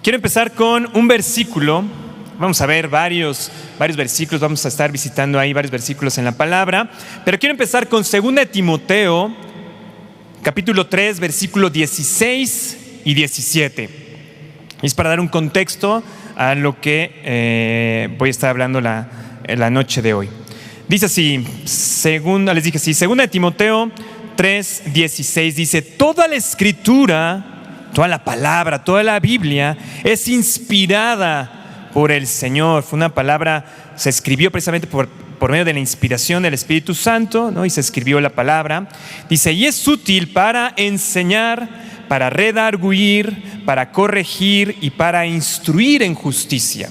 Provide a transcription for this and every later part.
Quiero empezar con un versículo. Vamos a ver varios versículos, vamos a estar visitando ahí varios versículos en la palabra. Pero quiero empezar con 2 de Timoteo, capítulo 3, versículos 16 y 17. Es para dar un contexto a lo que voy a estar hablando la noche de hoy. Dice así, 2 de Timoteo 3, 16, dice: toda la escritura, toda la palabra, toda la Biblia es inspirada por el Señor. Fue una palabra, se escribió precisamente por medio de la inspiración del Espíritu Santo, ¿no? Y se escribió la palabra. Dice, y es útil para enseñar, para redarguir, para corregir y para instruir en justicia.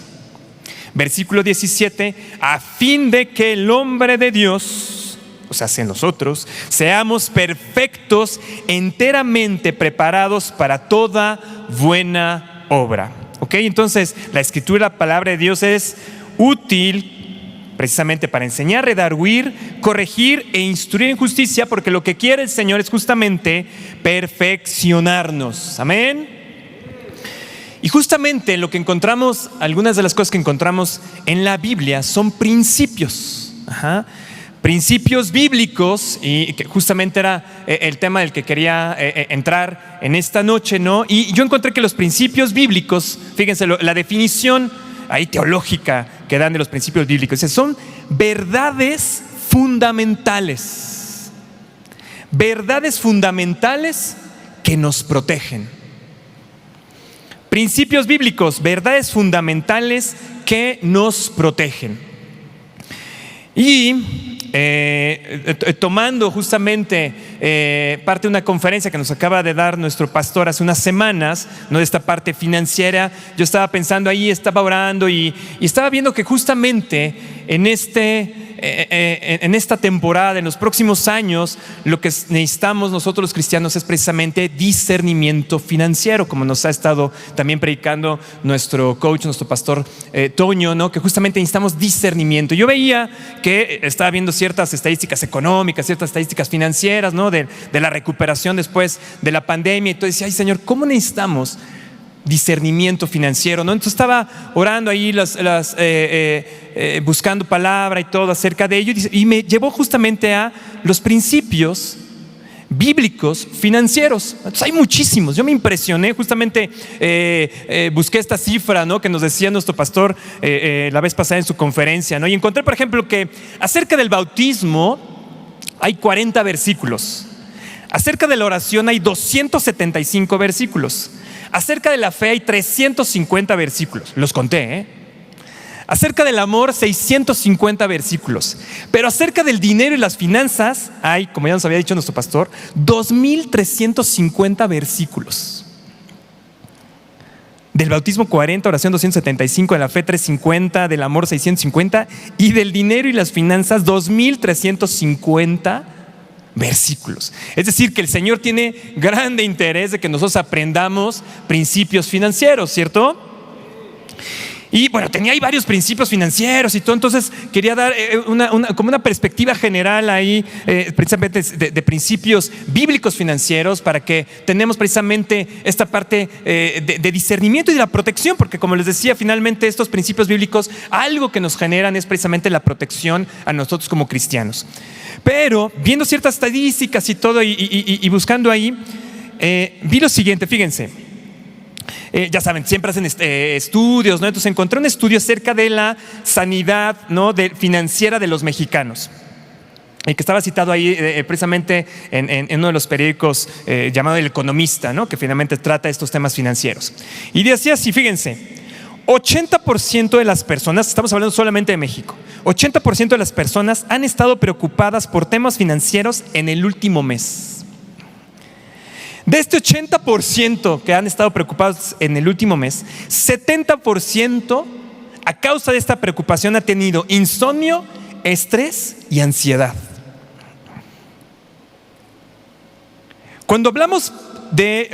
Versículo 17, a fin de que el hombre de Dios, o sea, en nosotros, seamos perfectos, enteramente preparados para toda buena obra. ¿Ok? Entonces, la escritura, la palabra de Dios es útil precisamente para enseñar, redarguir, corregir e instruir en justicia, porque lo que quiere el Señor es justamente perfeccionarnos. Amén. Y justamente lo que encontramos, algunas de las cosas que encontramos en la Biblia son principios. Principios bíblicos, y que justamente era el tema del que quería entrar en esta noche, ¿no? Y yo encontré que los principios bíblicos, fíjense, la definición ahí teológica que dan de los principios bíblicos, son verdades fundamentales. Verdades fundamentales que nos protegen. Principios bíblicos, verdades fundamentales que nos protegen. Y tomando justamente parte de una conferencia que nos acaba de dar nuestro pastor hace unas semanas, ¿no? De esta parte financiera, yo estaba pensando ahí, estaba orando y estaba viendo que justamente en esta temporada, en los próximos años, lo que necesitamos nosotros los cristianos es precisamente discernimiento financiero, como nos ha estado también predicando nuestro coach, nuestro pastor Toño, ¿no? Que justamente necesitamos discernimiento. Yo veía que estaba viendo ciertas estadísticas económicas, ciertas estadísticas financieras, ¿no? De la recuperación después de la pandemia, y entonces decía, ay Señor, ¿cómo necesitamos discernimiento financiero, ¿no? Entonces estaba orando ahí, buscando palabra y todo acerca de ello, y me llevó justamente a los principios bíblicos financieros. Entonces hay muchísimos. Yo me impresioné, justamente busqué esta cifra, ¿no? Que nos decía nuestro pastor la vez pasada en su conferencia, ¿no? Y encontré, por ejemplo, que acerca del bautismo hay 40 versículos. Acerca de la oración hay 275 versículos. Acerca de la fe hay 350 versículos. Los conté, Acerca del amor, 650 versículos. Pero acerca del dinero y las finanzas hay, como ya nos había dicho nuestro pastor, 2,350 versículos. Del bautismo 40, oración 275, de la fe 350, del amor 650 y del dinero y las finanzas 2,350 versículos. Es decir, que el Señor tiene grande interés de que nosotros aprendamos principios financieros, ¿cierto? Y bueno, tenía ahí varios principios financieros y todo, entonces quería dar como una perspectiva general ahí, precisamente de principios bíblicos financieros, para que tenemos precisamente esta parte de discernimiento y de la protección, porque como les decía, finalmente estos principios bíblicos, algo que nos generan es precisamente la protección a nosotros como cristianos. Pero viendo ciertas estadísticas y todo, y buscando ahí, vi lo siguiente, fíjense. Ya saben, siempre hacen estudios, ¿no? Entonces encontré un estudio acerca de la sanidad, ¿no? Financiera de los mexicanos, que estaba citado ahí precisamente en uno de los periódicos llamado El Economista, ¿no? Que finalmente trata estos temas financieros. Y decía así, fíjense, 80% de las personas, estamos hablando solamente de México, 80% de las personas han estado preocupadas por temas financieros en el último mes. De este 80% que han estado preocupados en el último mes, 70% a causa de esta preocupación ha tenido insomnio, estrés y ansiedad. Cuando hablamos de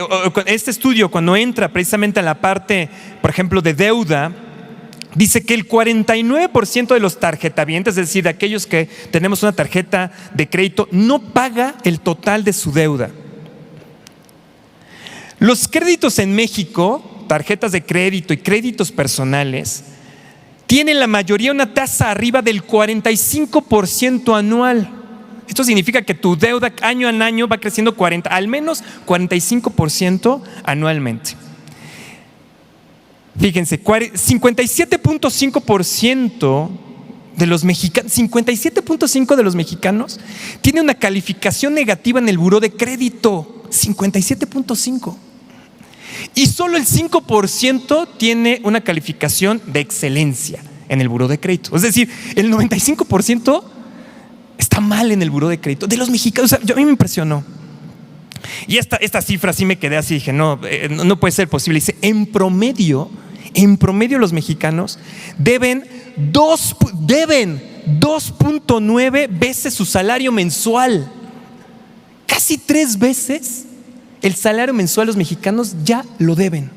este estudio, cuando entra precisamente a la parte, por ejemplo, de deuda, dice que el 49% de los tarjetavientes, es decir, de aquellos que tenemos una tarjeta de crédito, no paga el total de su deuda. Los créditos en México tarjetas de crédito y créditos personales, tienen la mayoría una tasa arriba del 45% anual. Esto significa que tu deuda año a año va creciendo al menos 45% anualmente. Fíjense, 57.5% de los mexicanos, 57.5% de los mexicanos tiene una calificación negativa en el buró de crédito. 57.5%. Y solo el 5% tiene una calificación de excelencia en el buró de crédito. Es decir, el 95% está mal en el buró de crédito de los mexicanos. O sea, a mí me impresionó. Y esta cifra sí me quedé así, dije, no puede ser posible. Dice, en promedio los mexicanos deben 2.9 veces su salario mensual. Casi 3 veces el salario mensual los mexicanos ya lo deben.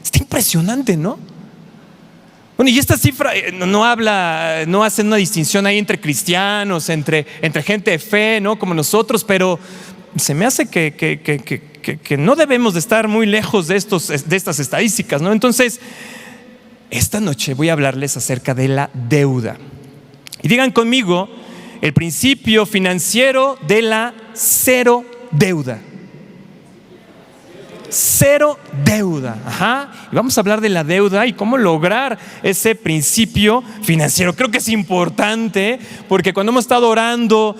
Está impresionante, ¿no? Bueno, y esta cifra no hace una distinción ahí entre cristianos, entre gente de fe, ¿no? Como nosotros, pero se me hace que no debemos de estar muy lejos de estas estadísticas, ¿no? Entonces, esta noche voy a hablarles acerca de la deuda. Y digan conmigo, el principio financiero de la cero deuda. Cero deuda. Y vamos a hablar de la deuda y cómo lograr ese principio financiero. Creo que es importante porque cuando hemos estado orando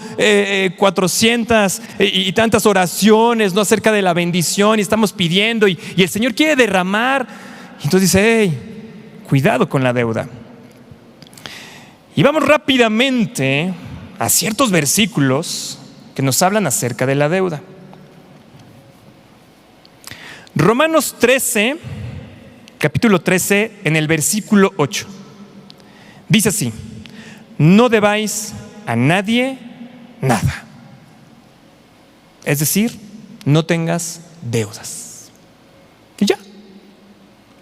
400 y tantas oraciones, ¿no?, acerca de la bendición, y estamos pidiendo y el Señor quiere derramar, entonces dice, hey, cuidado con la deuda. Y vamos rápidamente a ciertos versículos que nos hablan acerca de la deuda. Romanos 13, capítulo 13, en el versículo 8. Dice así: no debáis a nadie nada. Es decir, no tengas deudas. Y ya.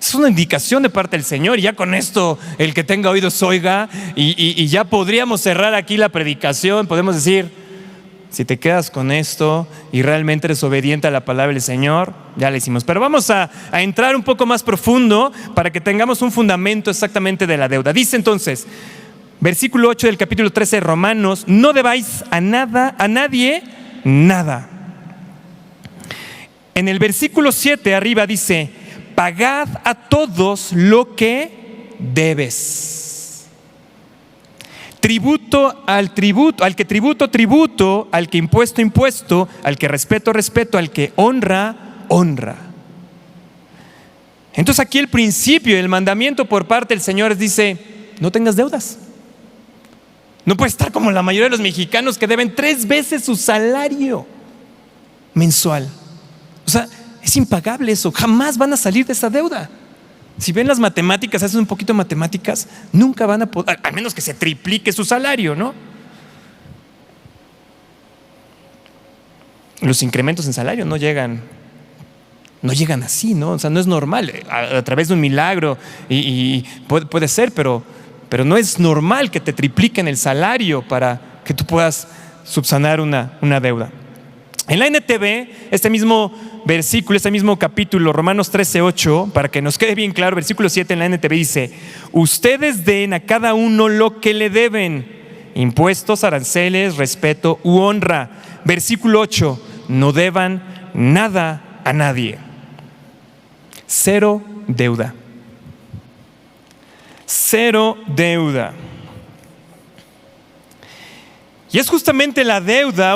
Es una indicación de parte del Señor. Y ya con esto, el que tenga oídos oiga. Y ya podríamos cerrar aquí la predicación. Podemos decir, si te quedas con esto y realmente eres obediente a la palabra del Señor, ya le hicimos. Pero vamos a entrar un poco más profundo para que tengamos un fundamento exactamente de la deuda. Dice entonces, versículo 8 del capítulo 13 de Romanos: no debáis a nadie nada. En el versículo 7 arriba dice: pagad a todos lo que debes. Tributo, al que tributo, al que impuesto, al que respeto, al que honra. Entonces aquí el principio, el mandamiento por parte del Señor dice: no tengas deudas. No puedes estar como la mayoría de los mexicanos que deben 3 veces su salario mensual. O sea, es impagable eso, jamás van a salir de esa deuda. Si ven las matemáticas, hacen un poquito de matemáticas, nunca van a poder, al menos que se triplique su salario, ¿no? Los incrementos en salario no llegan así, ¿no? O sea, no es normal, a través de un milagro y puede ser, pero no es normal que te tripliquen el salario para que tú puedas subsanar una deuda. En la NTV, este mismo versículo, este mismo capítulo, Romanos 13:8, para que nos quede bien claro, versículo 7 en la NTV dice: ustedes den a cada uno lo que le deben, impuestos, aranceles, respeto u honra. Versículo 8: no deban nada a nadie. Cero deuda. Cero deuda. Y es justamente la deuda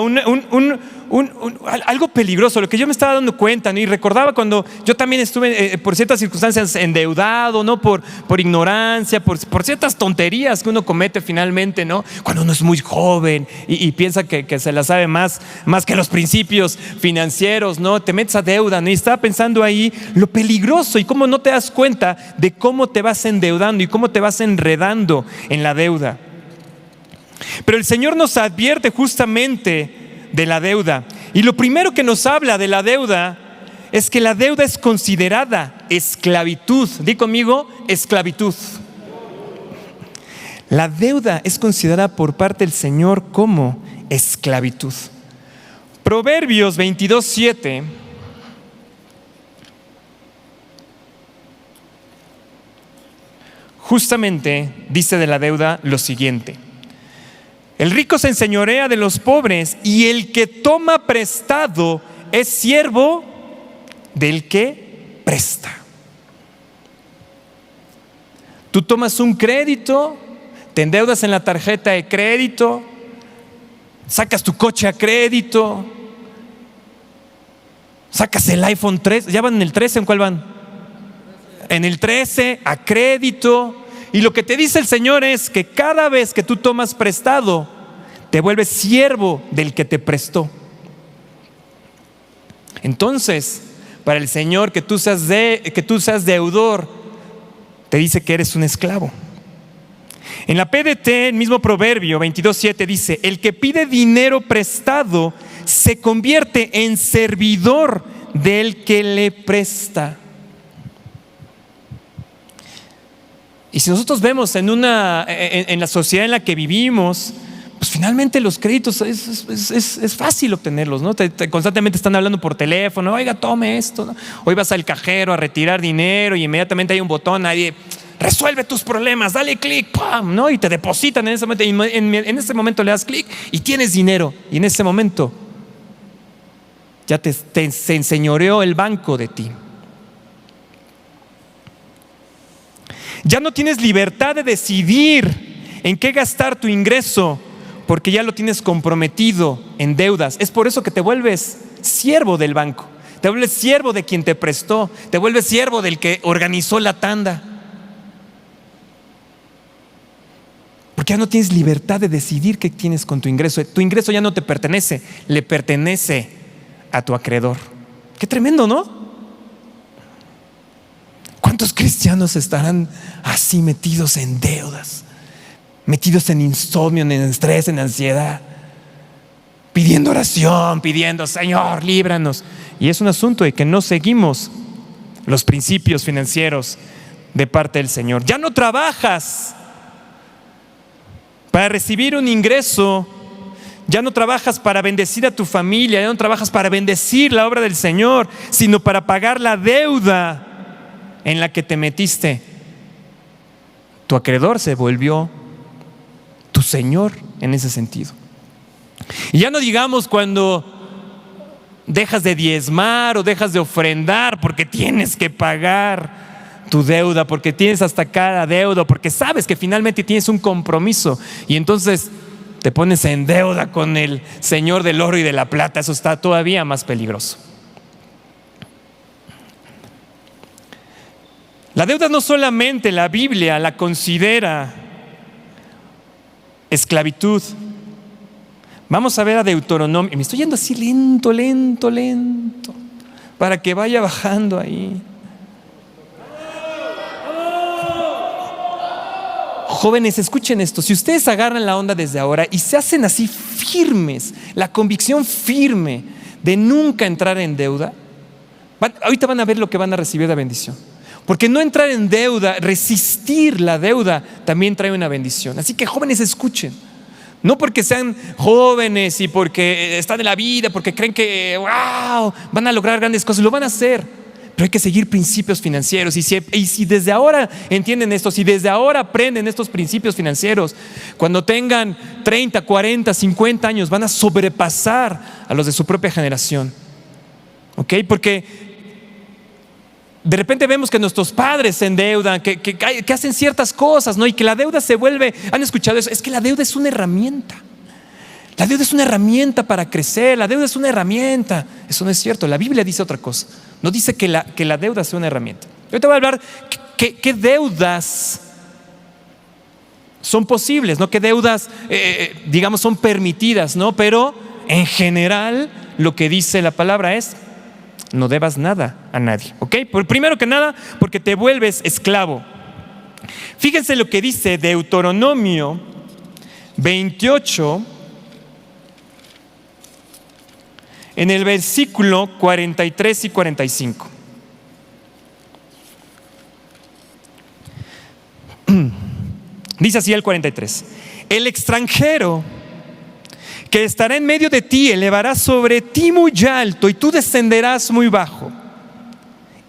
algo peligroso, lo que yo me estaba dando cuenta, ¿no? Y recordaba cuando yo también estuve por ciertas circunstancias endeudado, ¿no? Por ignorancia, por ciertas tonterías que uno comete finalmente, ¿no? Cuando uno es muy joven y piensa que se la sabe más que los principios financieros, ¿no? Te metes a deuda, ¿no? Y estaba pensando ahí lo peligroso y cómo no te das cuenta de cómo te vas endeudando y cómo te vas enredando en la deuda. Pero el Señor nos advierte justamente de la deuda. Y lo primero que nos habla de la deuda es que la deuda es considerada esclavitud. Di conmigo, esclavitud. La deuda es considerada por parte del Señor como esclavitud. Proverbios 22:7 justamente dice de la deuda lo siguiente: el rico se enseñorea de los pobres y el que toma prestado es siervo del que presta. Tú tomas un crédito, te endeudas en la tarjeta de crédito, sacas tu coche a crédito, sacas el iPhone 13, ¿ya van en el 13? ¿En cuál van? En el 13, a crédito. Y lo que te dice el Señor es que cada vez que tú tomas prestado, te vuelves siervo del que te prestó. Entonces, para el Señor, que tú seas deudor, te dice que eres un esclavo. En la PDT, el mismo Proverbio 22:7 dice: el que pide dinero prestado se convierte en servidor del que le presta. Y si nosotros vemos en la sociedad en la que vivimos, pues finalmente los créditos es fácil obtenerlos, ¿no? Constantemente están hablando por teléfono: oiga, tome esto, ¿no? Hoy vas al cajero a retirar dinero y inmediatamente hay un botón, nadie resuelve tus problemas, dale clic, ¡pam!, ¿no? Y te depositan en ese momento. En ese momento le das clic y tienes dinero. Y en ese momento ya se enseñoreó el banco de ti. Ya no tienes libertad de decidir en qué gastar tu ingreso, porque ya lo tienes comprometido en deudas. Es por eso que te vuelves siervo del banco, te vuelves siervo de quien te prestó, te vuelves siervo del que organizó la tanda. Porque ya no tienes libertad de decidir qué tienes con tu ingreso. Tu ingreso ya no te pertenece, le pertenece a tu acreedor. Qué tremendo, ¿no? ¿Cuántos cristianos estarán así metidos en deudas, metidos en insomnio, en estrés, en ansiedad, pidiendo oración, pidiendo: Señor, líbranos? Y es un asunto de que no seguimos los principios financieros de parte del Señor. Ya no trabajas para recibir un ingreso, ya no trabajas para bendecir a tu familia, ya no trabajas para bendecir la obra del Señor, sino para pagar la deuda en la que te metiste. Tu acreedor se volvió tu Señor en ese sentido. Y ya no digamos cuando dejas de diezmar o dejas de ofrendar porque tienes que pagar tu deuda, porque tienes hasta cada deuda, porque sabes que finalmente tienes un compromiso y entonces te pones en deuda con el Señor del oro y de la plata. Eso está todavía más peligroso. La deuda no solamente la Biblia la considera esclavitud. Vamos a ver a Deuteronomio. Me estoy yendo así lento, para que vaya bajando ahí. Jóvenes, escuchen esto. Si ustedes agarran la onda desde ahora y se hacen así firmes, la convicción firme de nunca entrar en deuda, ahorita van a ver lo que van a recibir de bendición. Porque no entrar en deuda, resistir la deuda, también trae una bendición. Así que jóvenes, escuchen. No porque sean jóvenes y porque están en la vida, porque creen que wow, van a lograr grandes cosas, lo van a hacer. Pero hay que seguir principios financieros. Y si desde ahora entienden esto, si desde ahora aprenden estos principios financieros, cuando tengan 30, 40, 50 años, van a sobrepasar a los de su propia generación. ¿Ok? Porque de repente vemos que nuestros padres se endeudan, que hacen ciertas cosas, ¿no? Y que la deuda se vuelve, ¿han escuchado eso? Es que la deuda es una herramienta. La deuda es una herramienta para crecer, la deuda es una herramienta. Eso no es cierto, la Biblia dice otra cosa. No dice que la deuda sea una herramienta. Yo te voy a hablar qué deudas son posibles, no qué deudas, digamos, son permitidas, ¿no? Pero en general lo que dice la palabra es: no debas nada a nadie, ¿ok? Primero que nada, porque te vuelves esclavo. Fíjense lo que dice Deuteronomio 28, en el versículo 43 y 45. Dice así el 43: el extranjero que estará en medio de ti elevará sobre ti muy alto y tú descenderás muy bajo.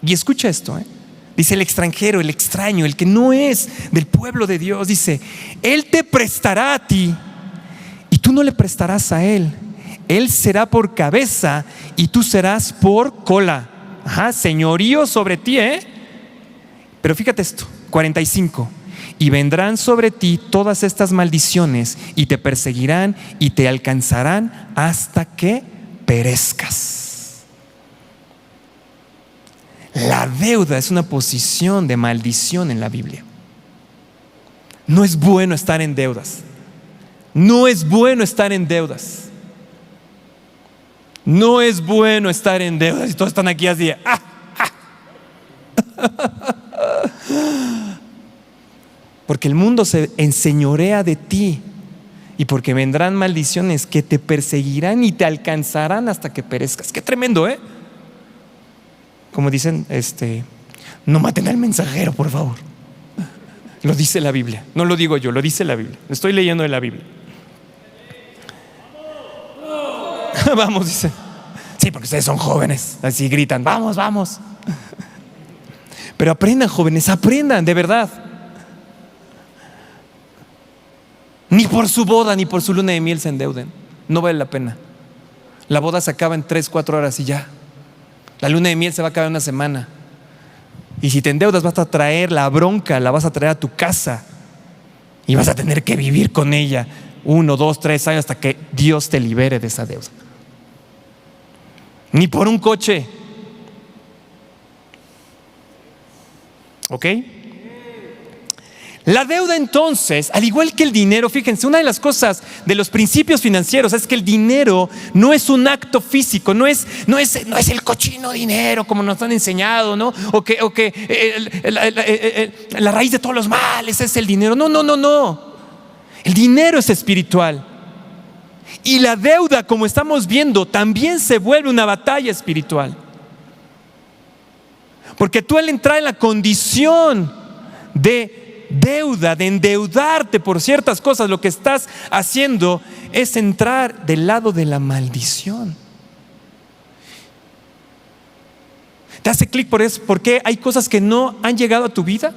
Y escucha esto, Dice el extranjero, el extraño, el que no es del pueblo de Dios. Dice, Él te prestará a ti y tú no le prestarás a Él. Él será por cabeza y tú serás por cola. Señorío sobre ti, Pero fíjate esto, 45. Y vendrán sobre ti todas estas maldiciones y te perseguirán y te alcanzarán hasta que perezcas. La deuda es una posición de maldición en la Biblia. No es bueno estar en deudas. No es bueno estar en deudas. No es bueno estar en deudas. Y todos están aquí así. Porque el mundo se enseñorea de ti. Y porque vendrán maldiciones que te perseguirán y te alcanzarán hasta que perezcas. Qué tremendo, Como dicen, no maten al mensajero, por favor. Lo dice la Biblia. No lo digo yo, lo dice la Biblia. Estoy leyendo de la Biblia. Vamos, dice. Sí, porque ustedes son jóvenes. Así gritan, vamos, vamos. Pero aprendan, jóvenes, aprendan, de verdad. Ni por su boda, ni por su luna de miel se endeuden. No vale la pena. La boda se acaba en 3-4 horas y ya. La luna de miel se va a acabar en una semana. Y si te endeudas vas a traer la bronca, la vas a traer a tu casa. Y vas a tener que vivir con ella 1, 2, 3 años hasta que Dios te libere de esa deuda. Ni por un coche. ¿Ok? La deuda entonces, al igual que el dinero, fíjense, una de las cosas de los principios financieros es que el dinero no es un acto físico, no es el cochino dinero como nos han enseñado, ¿no? O que la raíz de todos los males es el dinero. No. El dinero es espiritual. Y la deuda, como estamos viendo, también se vuelve una batalla espiritual. Porque tú al entrar en la condición de deuda, de endeudarte por ciertas cosas, lo que estás haciendo es entrar del lado de la maldición. ¿Te hace clic por eso? ¿Por qué hay cosas que no han llegado a tu vida?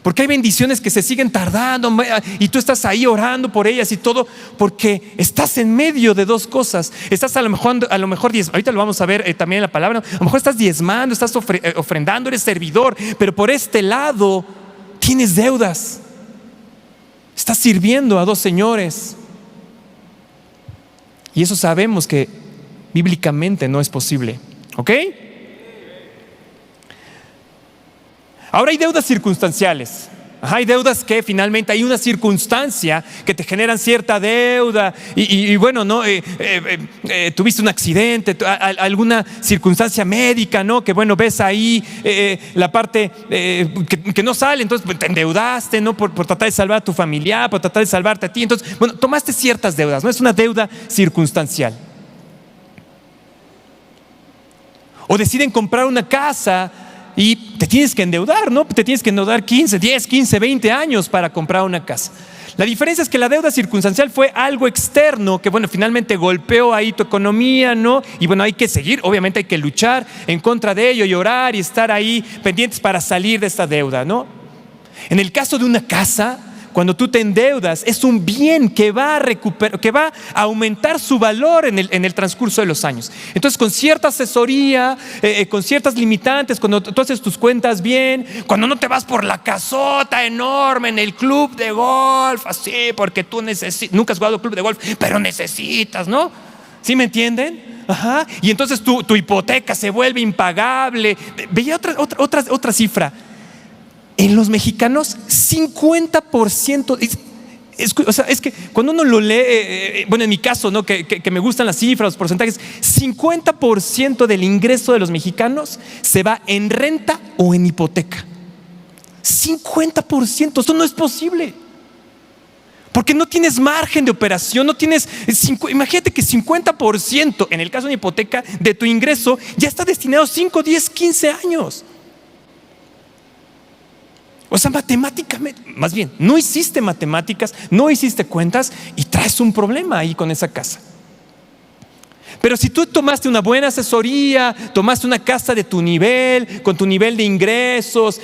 Porque hay bendiciones que se siguen tardando y tú estás ahí orando por ellas y todo, porque estás en medio de dos cosas. Estás a lo mejor ahorita lo vamos a ver también en la palabra, a lo mejor estás diezmando, estás ofrendando, eres servidor, pero por este lado tienes deudas. Estás sirviendo a dos señores. Y eso sabemos que bíblicamente no es posible. ¿Ok? Ahora hay deudas circunstanciales. Hay deudas que finalmente hay una circunstancia que te generan cierta deuda y bueno, ¿no? Tuviste un accidente, alguna circunstancia médica, ¿no? Que bueno, ves ahí la parte que no sale, entonces te endeudaste, ¿no? Por tratar de salvar a tu familiar, por tratar de salvarte a ti. Entonces, bueno, tomaste ciertas deudas, ¿no? Es una deuda circunstancial. O deciden comprar una casa y te tienes que endeudar, ¿no? Te tienes que endeudar 10, 15, 20 años para comprar una casa. La diferencia es que la deuda circunstancial fue algo externo que, bueno, finalmente golpeó ahí tu economía, ¿no? Y bueno, hay que seguir, obviamente hay que luchar en contra de ello y orar y estar ahí pendientes para salir de esta deuda, ¿no? En el caso de una casa, cuando tú te endeudas, es un bien que va a aumentar su valor en el transcurso de los años. Entonces, con cierta asesoría, con ciertas limitantes, cuando tú haces tus cuentas bien, cuando no te vas por la casota enorme en el club de golf, así, porque tú nunca has jugado club de golf, pero necesitas, ¿no? ¿Sí me entienden? Ajá. Y entonces tu hipoteca se vuelve impagable. Veía otra cifra. En los mexicanos, 50%, es que cuando uno lo lee, bueno, en mi caso, ¿no? que me gustan las cifras, los porcentajes, 50% del ingreso de los mexicanos se va en renta o en hipoteca. 50%, esto no es posible. Porque no tienes margen de operación, no tienes, imagínate que 50% en el caso de una hipoteca de tu ingreso ya está destinado a 5, 10, 15 años. O sea, matemáticamente, más bien, no hiciste matemáticas, no hiciste cuentas y traes un problema ahí con esa casa. Pero si tú tomaste una buena asesoría, tomaste una casa de tu nivel, con tu nivel de ingresos,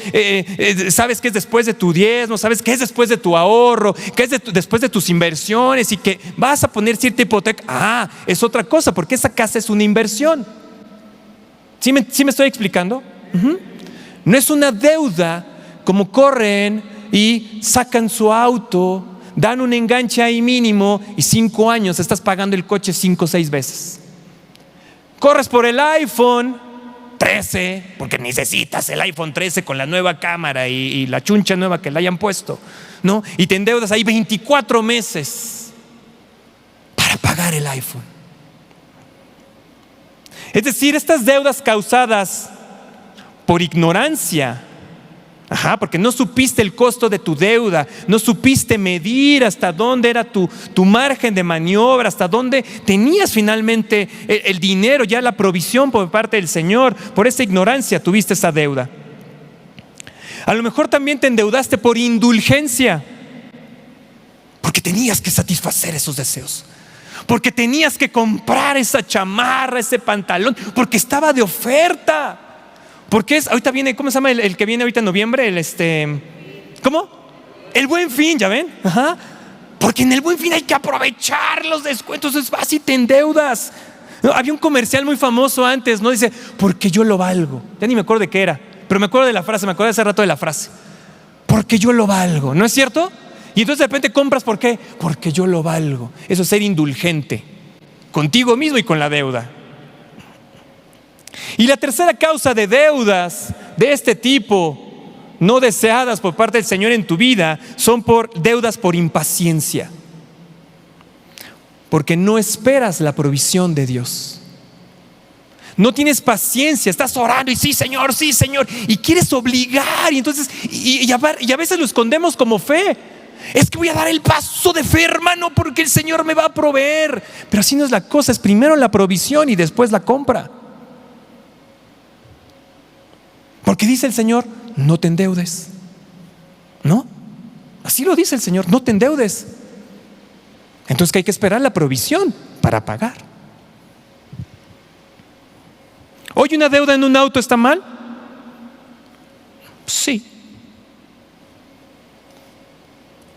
sabes que es después de tu diezmo, sabes que es después de tu ahorro, que es después de tus inversiones y que vas a poner cierta hipoteca, es otra cosa, porque esa casa es una inversión. ¿Sí me estoy explicando? No es una deuda como corren y sacan su auto, dan un enganche ahí mínimo y 5 años estás pagando el coche 5 o 6 veces. Corres por el iPhone 13, porque necesitas el iPhone 13 con la nueva cámara y la chuncha nueva que le hayan puesto, ¿no? Y te endeudas ahí 24 meses para pagar el iPhone. Es decir, estas deudas causadas por ignorancia, porque no supiste el costo de tu deuda, no supiste medir hasta dónde era tu margen de maniobra, hasta dónde tenías finalmente el dinero, ya la provisión por parte del Señor. Por esa ignorancia tuviste esa deuda. A lo mejor también te endeudaste por indulgencia, porque tenías que satisfacer esos deseos, porque tenías que comprar esa chamarra, ese pantalón, porque estaba de oferta. Porque ahorita viene, ¿cómo se llama el que viene ahorita en noviembre? ¿Cómo? El Buen Fin, ¿ya ven? Porque en el Buen Fin hay que aprovechar los descuentos, es fácil, te endeudas. No, había un comercial muy famoso antes, ¿no? Dice, porque yo lo valgo. Ya ni me acuerdo de qué era, pero me acuerdo de la frase, me acuerdo hace rato de la frase. Porque yo lo valgo, ¿no es cierto? Y entonces de repente compras, ¿por qué? Porque yo lo valgo. Eso es ser indulgente contigo mismo y con la deuda. Y la tercera causa de deudas de este tipo, no deseadas por parte del Señor en tu vida, son deudas por impaciencia. Porque no esperas la provisión de Dios. No tienes paciencia, estás orando y sí Señor, y quieres obligar, y entonces y a veces lo escondemos como fe. Es que voy a dar el paso de fe, hermano, porque el Señor me va a proveer. Pero así no es la cosa, es primero la provisión y después la compra. Porque dice el Señor, no te endeudes. ¿No? Así lo dice el Señor, no te endeudes. Entonces que hay que esperar la provisión para pagar. ¿Oye, una deuda en un auto está mal? Sí.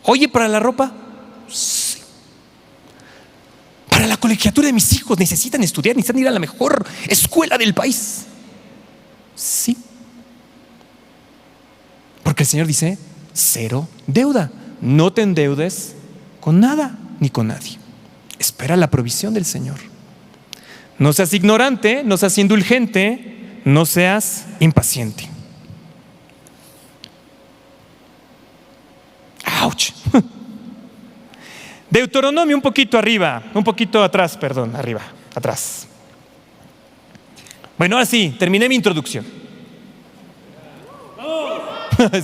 Oye, ¿para la ropa? Sí. Para la colegiatura de mis hijos, necesitan estudiar, necesitan ir a la mejor escuela del país. Sí. Porque el Señor dice, cero deuda. No te endeudes con nada ni con nadie. Espera la provisión del Señor. No seas ignorante, no seas indulgente, no seas impaciente. ¡Auch! Deuteronomio un poquito atrás. Bueno, ahora sí, terminé mi introducción.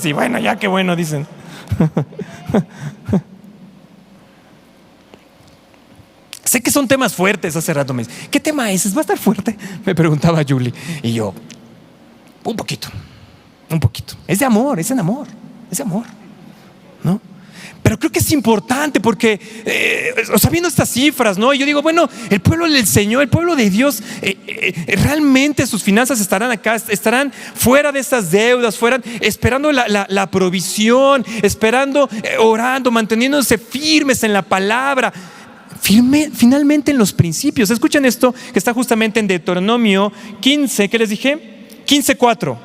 Sí, bueno, ya qué bueno, dicen. Sé que son temas fuertes. Hace rato me dice, ¿qué tema es? ¿Va a estar fuerte? Me preguntaba Julie. Y yo, un poquito. Es de amor, ¿no? Pero creo que es importante porque, viendo estas cifras, ¿no? Y yo digo, bueno, el pueblo del Señor, el pueblo de Dios, realmente sus finanzas estarán acá, estarán fuera de estas deudas, esperando la provisión, esperando, orando, manteniéndose firmes en la palabra, finalmente en los principios. Escuchen esto que está justamente en Deuteronomio 15, ¿qué les dije? 15:4.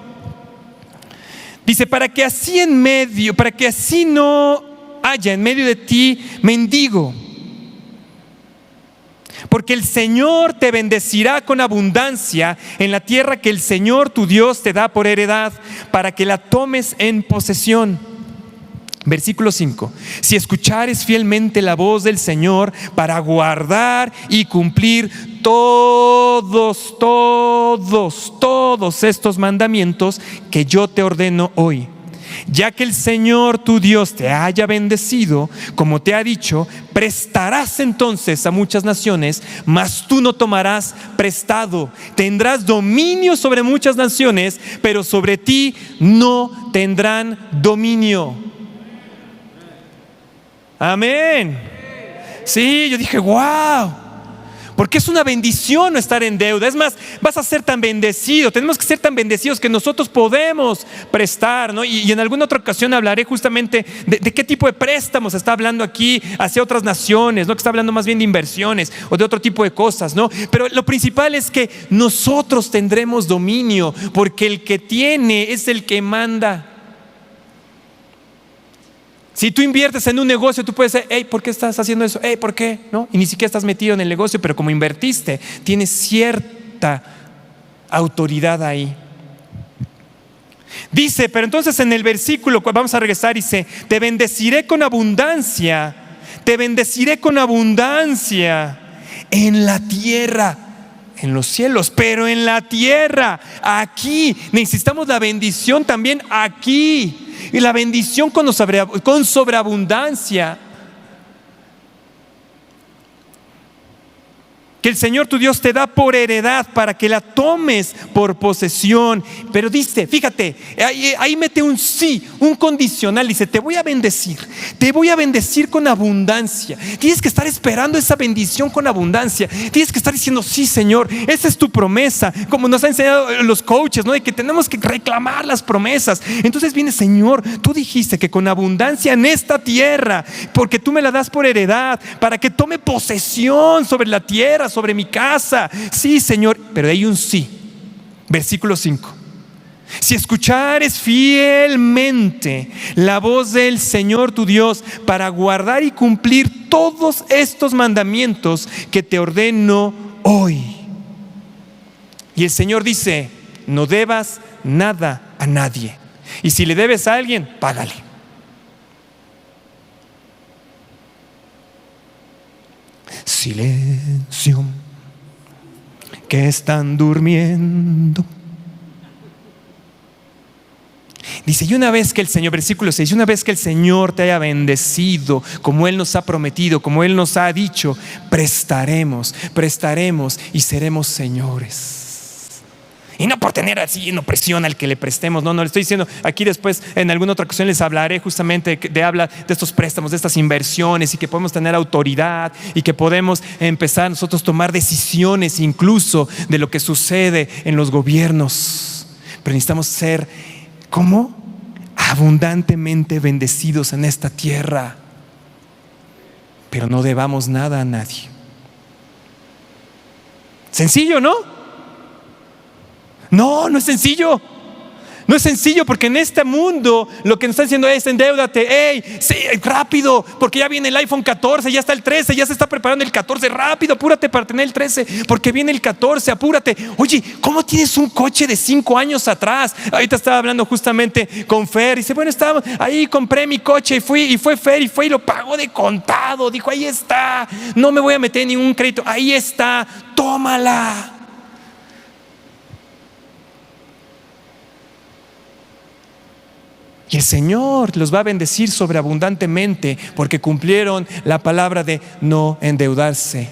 Dice, para que así no haya en medio de ti mendigo, porque el Señor te bendecirá con abundancia en la tierra que el Señor tu Dios te da por heredad, para que la tomes en posesión. Versículo 5. Si escuchares fielmente la voz del Señor para guardar y cumplir todos estos mandamientos que yo te ordeno hoy, ya que el Señor tu Dios te haya bendecido, como te ha dicho, prestarás entonces a muchas naciones, mas tú no tomarás prestado. Tendrás dominio sobre muchas naciones, pero sobre ti no tendrán dominio. Amén. Sí, yo dije, wow. Porque es una bendición no estar en deuda. Es más, vas a ser tan bendecido. Tenemos que ser tan bendecidos que nosotros podemos prestar, ¿no? Y en alguna otra ocasión hablaré justamente de qué tipo de préstamos está hablando aquí hacia otras naciones, ¿no? Que está hablando más bien de inversiones o de otro tipo de cosas, ¿no? Pero lo principal es que nosotros tendremos dominio, porque el que tiene es el que manda. Si tú inviertes en un negocio, tú puedes decir, hey, ¿por qué estás haciendo eso? Hey, ¿por qué? ¿No? Y ni siquiera estás metido en el negocio, pero como invertiste, tienes cierta autoridad ahí. Dice, pero entonces en el versículo, vamos a regresar, dice, te bendeciré con abundancia en la tierra, en los cielos, pero en la tierra, aquí, necesitamos la bendición también aquí. Y la bendición con sobreabundancia. Que el Señor tu Dios te da por heredad para que la tomes por posesión. Pero dice, fíjate, ahí mete un sí, un condicional. Dice, te voy a bendecir con abundancia. Tienes que estar esperando esa bendición con abundancia. Tienes que estar diciendo, sí, Señor, esa es tu promesa. Como nos han enseñado los coaches, ¿no? De que tenemos que reclamar las promesas. Entonces viene, Señor, tú dijiste que con abundancia en esta tierra, porque tú me la das por heredad, para que tome posesión sobre la tierra, sobre mi casa. Sí, Señor, pero hay un sí. Versículo 5. Si escuchares fielmente la voz del Señor tu Dios para guardar y cumplir todos estos mandamientos que te ordeno hoy. Y el Señor dice, no debas nada a nadie. Y si le debes a alguien, págale. Silencio, que están durmiendo. Dice, y una vez que el Señor, versículo 6, una vez que el Señor te haya bendecido, como Él nos ha prometido, como Él nos ha dicho, prestaremos y seremos señores. Y no por tener así en opresión al que le prestemos. No, le estoy diciendo, aquí después en alguna otra ocasión les hablaré justamente de estos préstamos, de estas inversiones, y que podemos tener autoridad y que podemos empezar nosotros a tomar decisiones incluso de lo que sucede en los gobiernos. Pero necesitamos ser, ¿cómo? Abundantemente bendecidos en esta tierra, pero no debamos nada a nadie. Sencillo, ¿no? No es sencillo. No es sencillo, porque en este mundo lo que nos están diciendo es endeúdate, sí, rápido, porque ya viene el iPhone 14, ya está el 13, ya se está preparando el 14, rápido, apúrate para tener el 13, porque viene el 14, apúrate. Oye, ¿cómo tienes un coche de 5 años atrás? Ahorita estaba hablando justamente con Fer, y dice, bueno, estaba ahí, compré mi coche y fue Fer y fue y lo pagó de contado. Dijo, ahí está, no me voy a meter en ningún crédito, ahí está, tómala. Y el Señor los va a bendecir sobreabundantemente porque cumplieron la palabra de no endeudarse.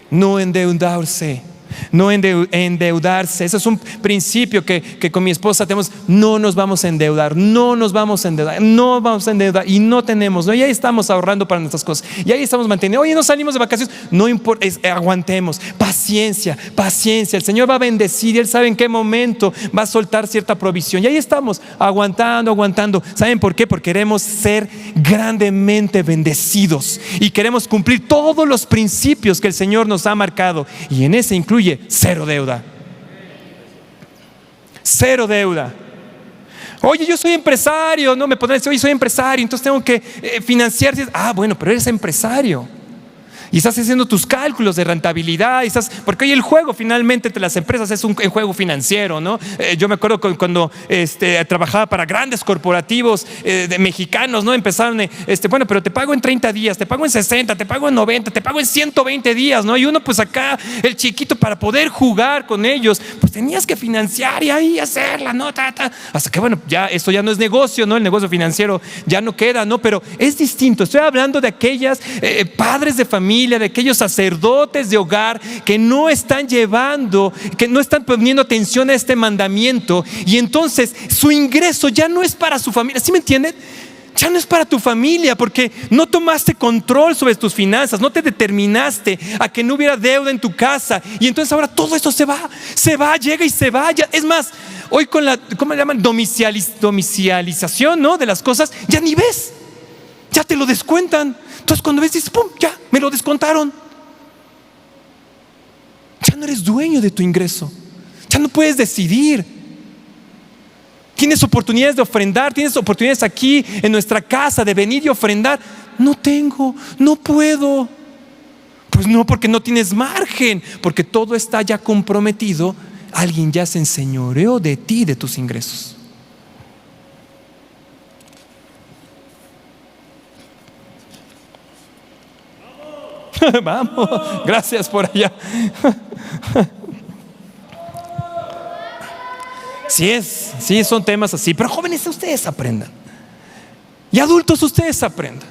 No endeudarse. No endeudarse. Ese es un principio que con mi esposa tenemos. No nos vamos a endeudar. No vamos a endeudar. Y no tenemos, ¿no? Y ahí estamos ahorrando para nuestras cosas. Y ahí estamos manteniendo. Oye, no salimos de vacaciones. No importa, aguantemos. Paciencia. El Señor va a bendecir y Él sabe en qué momento va a soltar cierta provisión. Y ahí estamos, aguantando. ¿Saben por qué? Porque queremos ser grandemente bendecidos y queremos cumplir todos los principios que el Señor nos ha marcado. Y en ese incluye cero deuda. Oye, yo soy empresario, no me podrán decir, oye, soy empresario, entonces tengo que financiar. Bueno, pero eres empresario y estás haciendo tus cálculos de rentabilidad, porque hoy el juego finalmente entre las empresas es un juego financiero, ¿no? Yo me acuerdo cuando trabajaba para grandes corporativos de mexicanos, ¿no? Empezaron, bueno, pero te pago en 30 días, te pago en 60, te pago en 90, te pago en 120 días, ¿no? Y uno pues acá, el chiquito, para poder jugar con ellos, pues tenías que financiar y ahí hacerla, ¿no? Hasta que bueno, ya esto ya no es negocio, ¿no? El negocio financiero ya no queda, ¿no? Pero es distinto. Estoy hablando de aquellas padres de familia, de aquellos sacerdotes de hogar que no están poniendo atención a este mandamiento, y entonces su ingreso ya no es para su familia. ¿Sí me entienden? Ya no es para tu familia, porque no tomaste control sobre tus finanzas, no te determinaste a que no hubiera deuda en tu casa. Y entonces ahora todo esto se va, llega y se va. Ya, es más, hoy con la, ¿cómo le llaman? Domicilización, ¿no? De las cosas, ya ni ves, ya te lo descuentan. Entonces cuando ves, dices, ¡pum!, ya, me lo descontaron. Ya no eres dueño de tu ingreso, ya no puedes decidir. Tienes oportunidades de ofrendar, tienes oportunidades aquí en nuestra casa de venir y ofrendar. No tengo, no puedo. Pues no, porque no tienes margen, porque todo está ya comprometido. Alguien ya se enseñoreó de ti, de tus ingresos. Vamos, gracias por allá. Sí, son temas así. Pero jóvenes, ustedes aprendan. Y adultos, ustedes aprendan.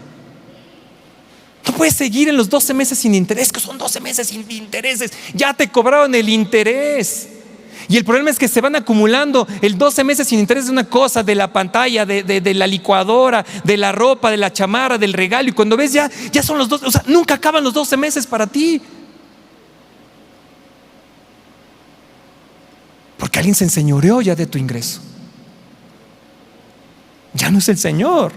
No puedes seguir en los 12 meses sin interés, que son 12 meses sin intereses. Ya te cobraron el interés. Y el problema es que se van acumulando. El 12 meses sin interés es una cosa, de la pantalla, de la licuadora, de la ropa, de la chamarra, del regalo. Y cuando ves ya son los 12, o sea, nunca acaban los 12 meses para ti. Porque alguien se enseñoreó ya de tu ingreso. Ya no es el Señor,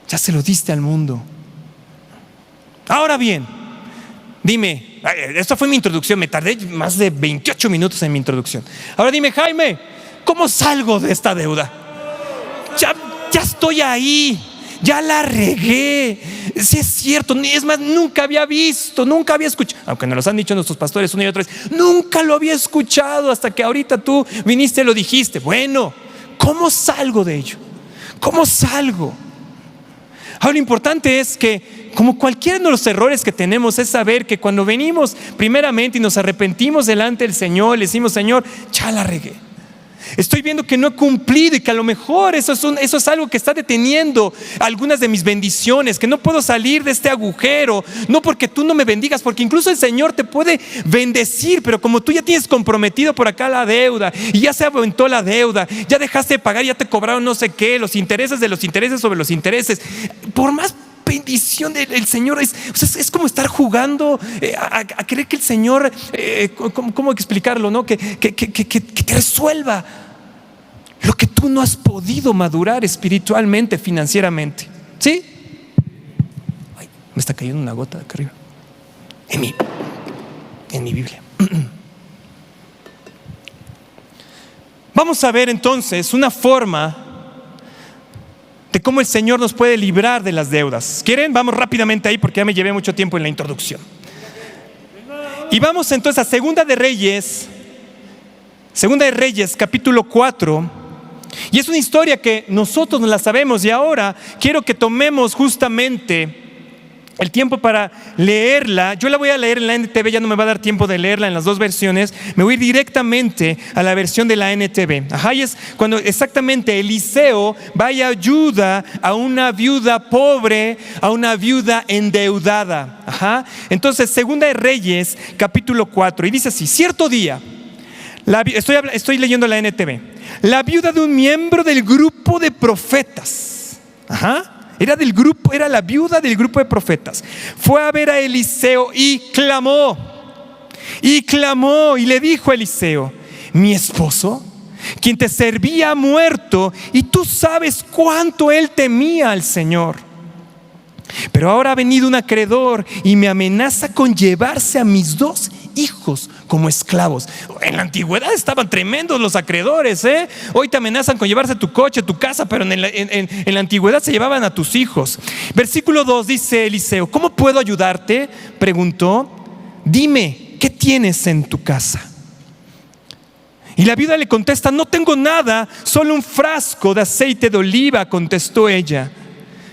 ya se lo diste al mundo. Ahora bien, dime, esta fue mi introducción, me tardé más de 28 minutos en mi introducción. Ahora dime, Jaime, ¿cómo salgo de esta deuda? Ya estoy ahí, ya la regué. Sí, es cierto, es más, nunca había visto, nunca había escuchado, aunque nos lo han dicho nuestros pastores una y otra vez, nunca lo había escuchado hasta que ahorita tú viniste y lo dijiste. Bueno, ¿cómo salgo de ello? ¿Cómo salgo? Ahora, lo importante es que, como cualquiera de los errores que tenemos, es saber que cuando venimos primeramente y nos arrepentimos delante del Señor, le decimos, Señor, ya la regué, estoy viendo que no he cumplido, y que a lo mejor eso es algo que está deteniendo algunas de mis bendiciones, que no puedo salir de este agujero, no porque tú no me bendigas, porque incluso el Señor te puede bendecir, pero como tú ya tienes comprometido por acá la deuda, y ya se aventó la deuda, ya dejaste de pagar, ya te cobraron no sé qué, los intereses de los intereses sobre los intereses, por más bendición del Señor, es como estar jugando a querer que el Señor, ¿cómo explicarlo? ¿No? Que te resuelva lo que tú no has podido madurar espiritualmente, financieramente. ¿Sí? Ay, me está cayendo una gota de acá arriba en mi Biblia. Vamos a ver entonces una forma de cómo el Señor nos puede librar de las deudas. ¿Quieren? Vamos rápidamente ahí porque ya me llevé mucho tiempo en la introducción. Y vamos entonces a Segunda de Reyes capítulo 4. Y es una historia que nosotros no la sabemos, y ahora quiero que tomemos justamente el tiempo para leerla. Yo la voy a leer en la NTV, ya no me va a dar tiempo de leerla en las dos versiones. Me voy a ir directamente a la versión de la NTV. Y es cuando exactamente Eliseo va y ayuda a una viuda pobre, a una viuda endeudada. Entonces, Segunda de Reyes, capítulo 4, y dice así: cierto día, estoy leyendo la NTV, la viuda de un miembro del grupo de profetas, era la viuda del grupo de profetas, fue a ver a Eliseo y clamó y le dijo a Eliseo: mi esposo, quien te servía, ha muerto, y tú sabes cuánto él temía al Señor. Pero ahora ha venido un acreedor y me amenaza con llevarse a mis 2 hijos como esclavos. En la antigüedad estaban tremendos los acreedores, ¿eh? Hoy te amenazan con llevarse tu coche, tu casa, pero en la antigüedad se llevaban a tus hijos. Versículo 2 dice Eliseo: ¿cómo puedo ayudarte?, preguntó. Dime, ¿qué tienes en tu casa? Y la viuda le contesta: no tengo nada, solo un frasco de aceite de oliva, contestó ella.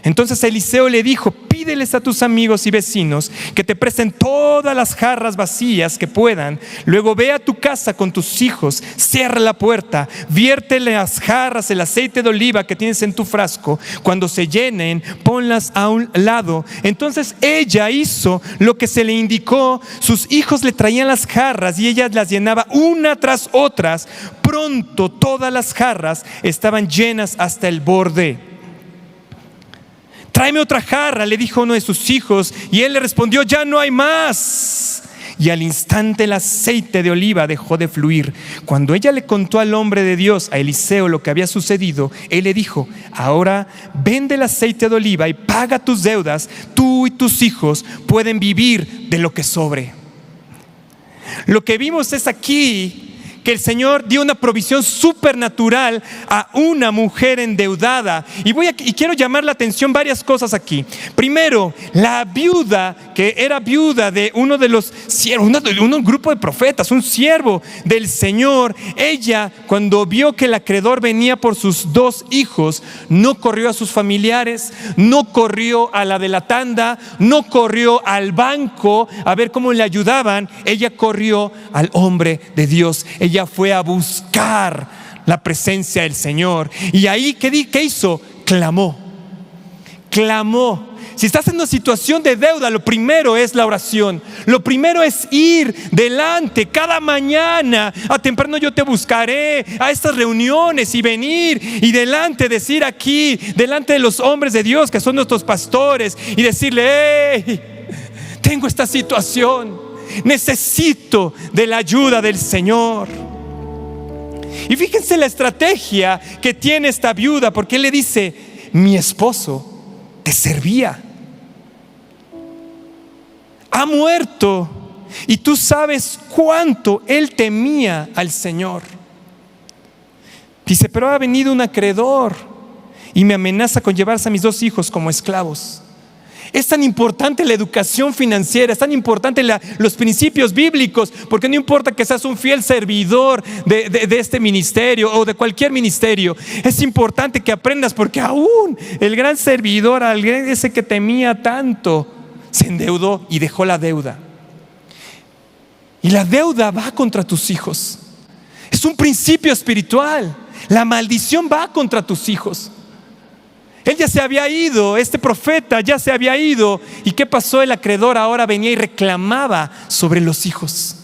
Entonces Eliseo le dijo: pídeles a tus amigos y vecinos que te presten todas las jarras vacías que puedan. Luego ve a tu casa con tus hijos, cierra la puerta, viértele las jarras, el aceite de oliva que tienes en tu frasco. Cuando se llenen, ponlas a un lado. Entonces ella hizo lo que se le indicó. Sus hijos le traían las jarras y ella las llenaba una tras otras. Pronto todas las jarras estaban llenas hasta el borde. tráeme otra jarra, le dijo uno de sus hijos, y él le respondió, ya no hay más. Y al instante el aceite de oliva dejó de fluir. Cuando ella le contó al hombre de Dios, a Eliseo, lo que había sucedido, él le dijo, ahora vende el aceite de oliva y paga tus deudas. Tú y tus hijos pueden vivir de lo que sobre. Lo que vimos es aquí que el Señor dio una provisión supernatural a una mujer endeudada. Y quiero llamar la atención varias cosas aquí. Primero, la viuda, que era viuda de uno de los siervos, un grupo de profetas, un siervo del Señor. Ella, cuando vio que el acreedor venía por sus 2 hijos, no corrió a sus familiares, no corrió a la de la tanda, no corrió al banco a ver cómo le ayudaban. Ella corrió al hombre de Dios. Ella fue a buscar la presencia del Señor. Y ahí, ¿qué hizo? Clamó. Si estás en una situación de deuda, lo primero es la oración. Lo primero es ir delante cada mañana. A temprano yo te buscaré a estas reuniones y venir y delante, decir aquí, delante de los hombres de Dios que son nuestros pastores, y decirle, hey, tengo esta situación, necesito de la ayuda del Señor. Y fíjense la estrategia que tiene esta viuda, porque él le dice, mi esposo te servía, ha muerto, y tú sabes cuánto él temía al Señor. Dice, pero ha venido un acreedor y me amenaza con llevarse a mis 2 hijos como esclavos. Es tan importante la educación financiera, es tan importante los principios bíblicos, porque no importa que seas un fiel servidor de este ministerio o de cualquier ministerio, es importante que aprendas, porque aún el gran servidor, ese que temía tanto, se endeudó y dejó la deuda. Y la deuda va contra tus hijos. Es un principio espiritual. La maldición va contra tus hijos. Él ya se había ido, este profeta ya se había ido. ¿Y qué pasó? El acreedor ahora venía y reclamaba sobre los hijos.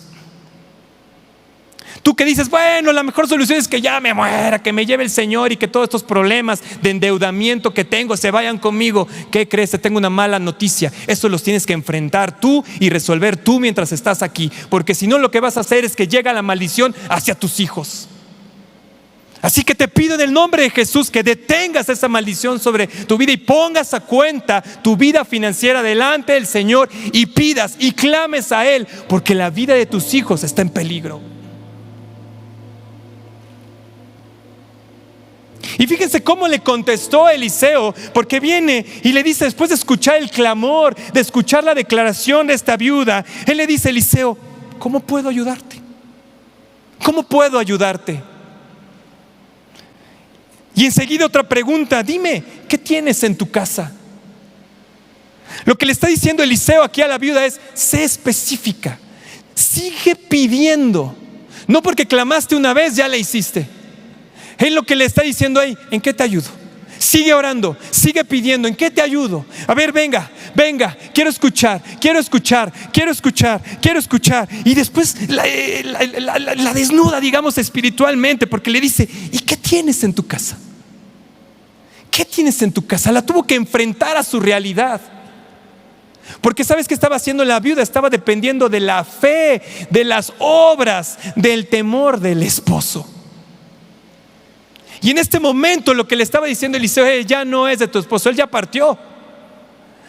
Tú que dices, bueno, la mejor solución es que ya me muera, que me lleve el Señor y que todos estos problemas de endeudamiento que tengo se vayan conmigo. ¿Qué crees? Te tengo una mala noticia. Eso los tienes que enfrentar tú y resolver tú mientras estás aquí, porque si no, lo que vas a hacer es que llega la maldición hacia tus hijos. Así que te pido en el nombre de Jesús que detengas esa maldición sobre tu vida y pongas a cuenta tu vida financiera delante del Señor y pidas y clames a Él, porque la vida de tus hijos está en peligro. Y fíjense cómo le contestó Eliseo, porque viene y le dice, después de escuchar el clamor, de escuchar la declaración de esta viuda, él le dice, Eliseo, ¿cómo puedo ayudarte? ¿Cómo puedo ayudarte? Y enseguida otra pregunta, dime, ¿qué tienes en tu casa? Lo que le está diciendo Eliseo aquí a la viuda es, sé específica, sigue pidiendo. No porque clamaste una vez ya le hiciste. Él lo que le está diciendo ahí, ¿en qué te ayudo? Sigue orando, sigue pidiendo, ¿en qué te ayudo? A ver, venga, quiero escuchar. Y después la desnuda, digamos, espiritualmente, porque le dice, ¿y qué tienes en tu casa? ¿Qué tienes en tu casa? La tuvo que enfrentar a su realidad. Porque ¿sabes qué estaba haciendo la viuda? Estaba dependiendo de la fe, de las obras, del temor del esposo. Y en este momento lo que le estaba diciendo Eliseo, ya no es de tu esposo, él ya partió.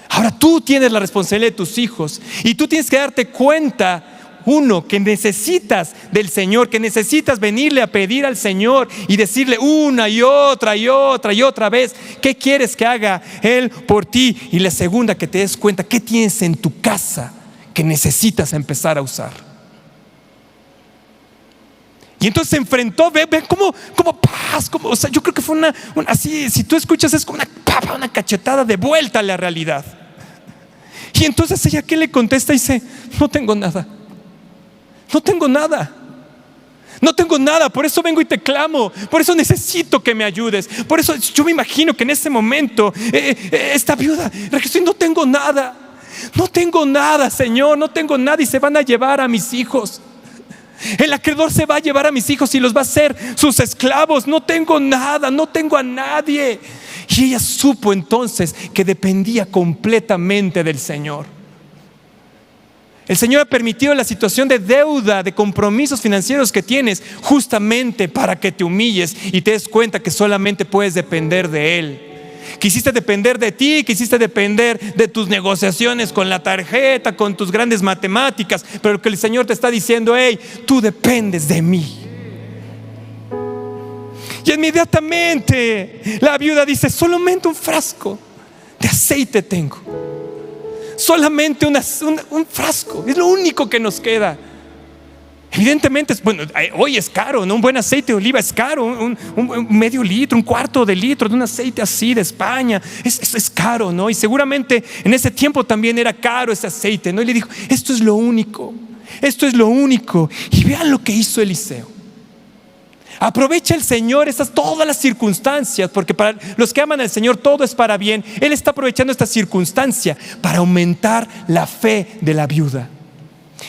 Ahora tú tienes la responsabilidad de tus hijos y tú tienes que darte cuenta, uno, que necesitas del Señor, que necesitas venirle a pedir al Señor y decirle una y otra vez qué quieres que haga Él por ti. Y la segunda, que te des cuenta qué tienes en tu casa que necesitas empezar a usar. Y entonces se enfrentó, ve como paz, o sea, yo creo que fue una así, si tú escuchas es como una cachetada de vuelta a la realidad. Y entonces ella, ¿qué le contesta? Y dice, no tengo nada, por eso vengo y te clamo, por eso necesito que me ayudes. Por eso yo me imagino que en ese momento esta viuda reaccionó, no tengo nada, Señor, no tengo nada, y se van a llevar a mis hijos. El acreedor se va a llevar a mis hijos y los va a hacer sus esclavos. No tengo nada, no tengo a nadie. Y ella supo entonces que dependía completamente del Señor. El Señor ha permitido la situación de deuda, de compromisos financieros que tienes, justamente para que te humilles y te des cuenta que solamente puedes depender de Él. Quisiste depender de ti, quisiste depender de tus negociaciones con la tarjeta, con tus grandes matemáticas, pero que el Señor te está diciendo: hey, tú dependes de mí. Y inmediatamente la viuda dice: solamente un frasco de aceite tengo. Solamente un frasco, es lo único que nos queda. Evidentemente, bueno, hoy es caro, ¿no? Un buen aceite de oliva es caro, un medio litro, un cuarto de litro de un aceite así de España, es caro, ¿no? Y seguramente en ese tiempo también era caro ese aceite, ¿no? Y le dijo: esto es lo único, esto es lo único. Y vean lo que hizo Eliseo. Aprovecha el Señor todas las circunstancias, porque para los que aman al Señor todo es para bien. Él está aprovechando esta circunstancia para aumentar la fe de la viuda.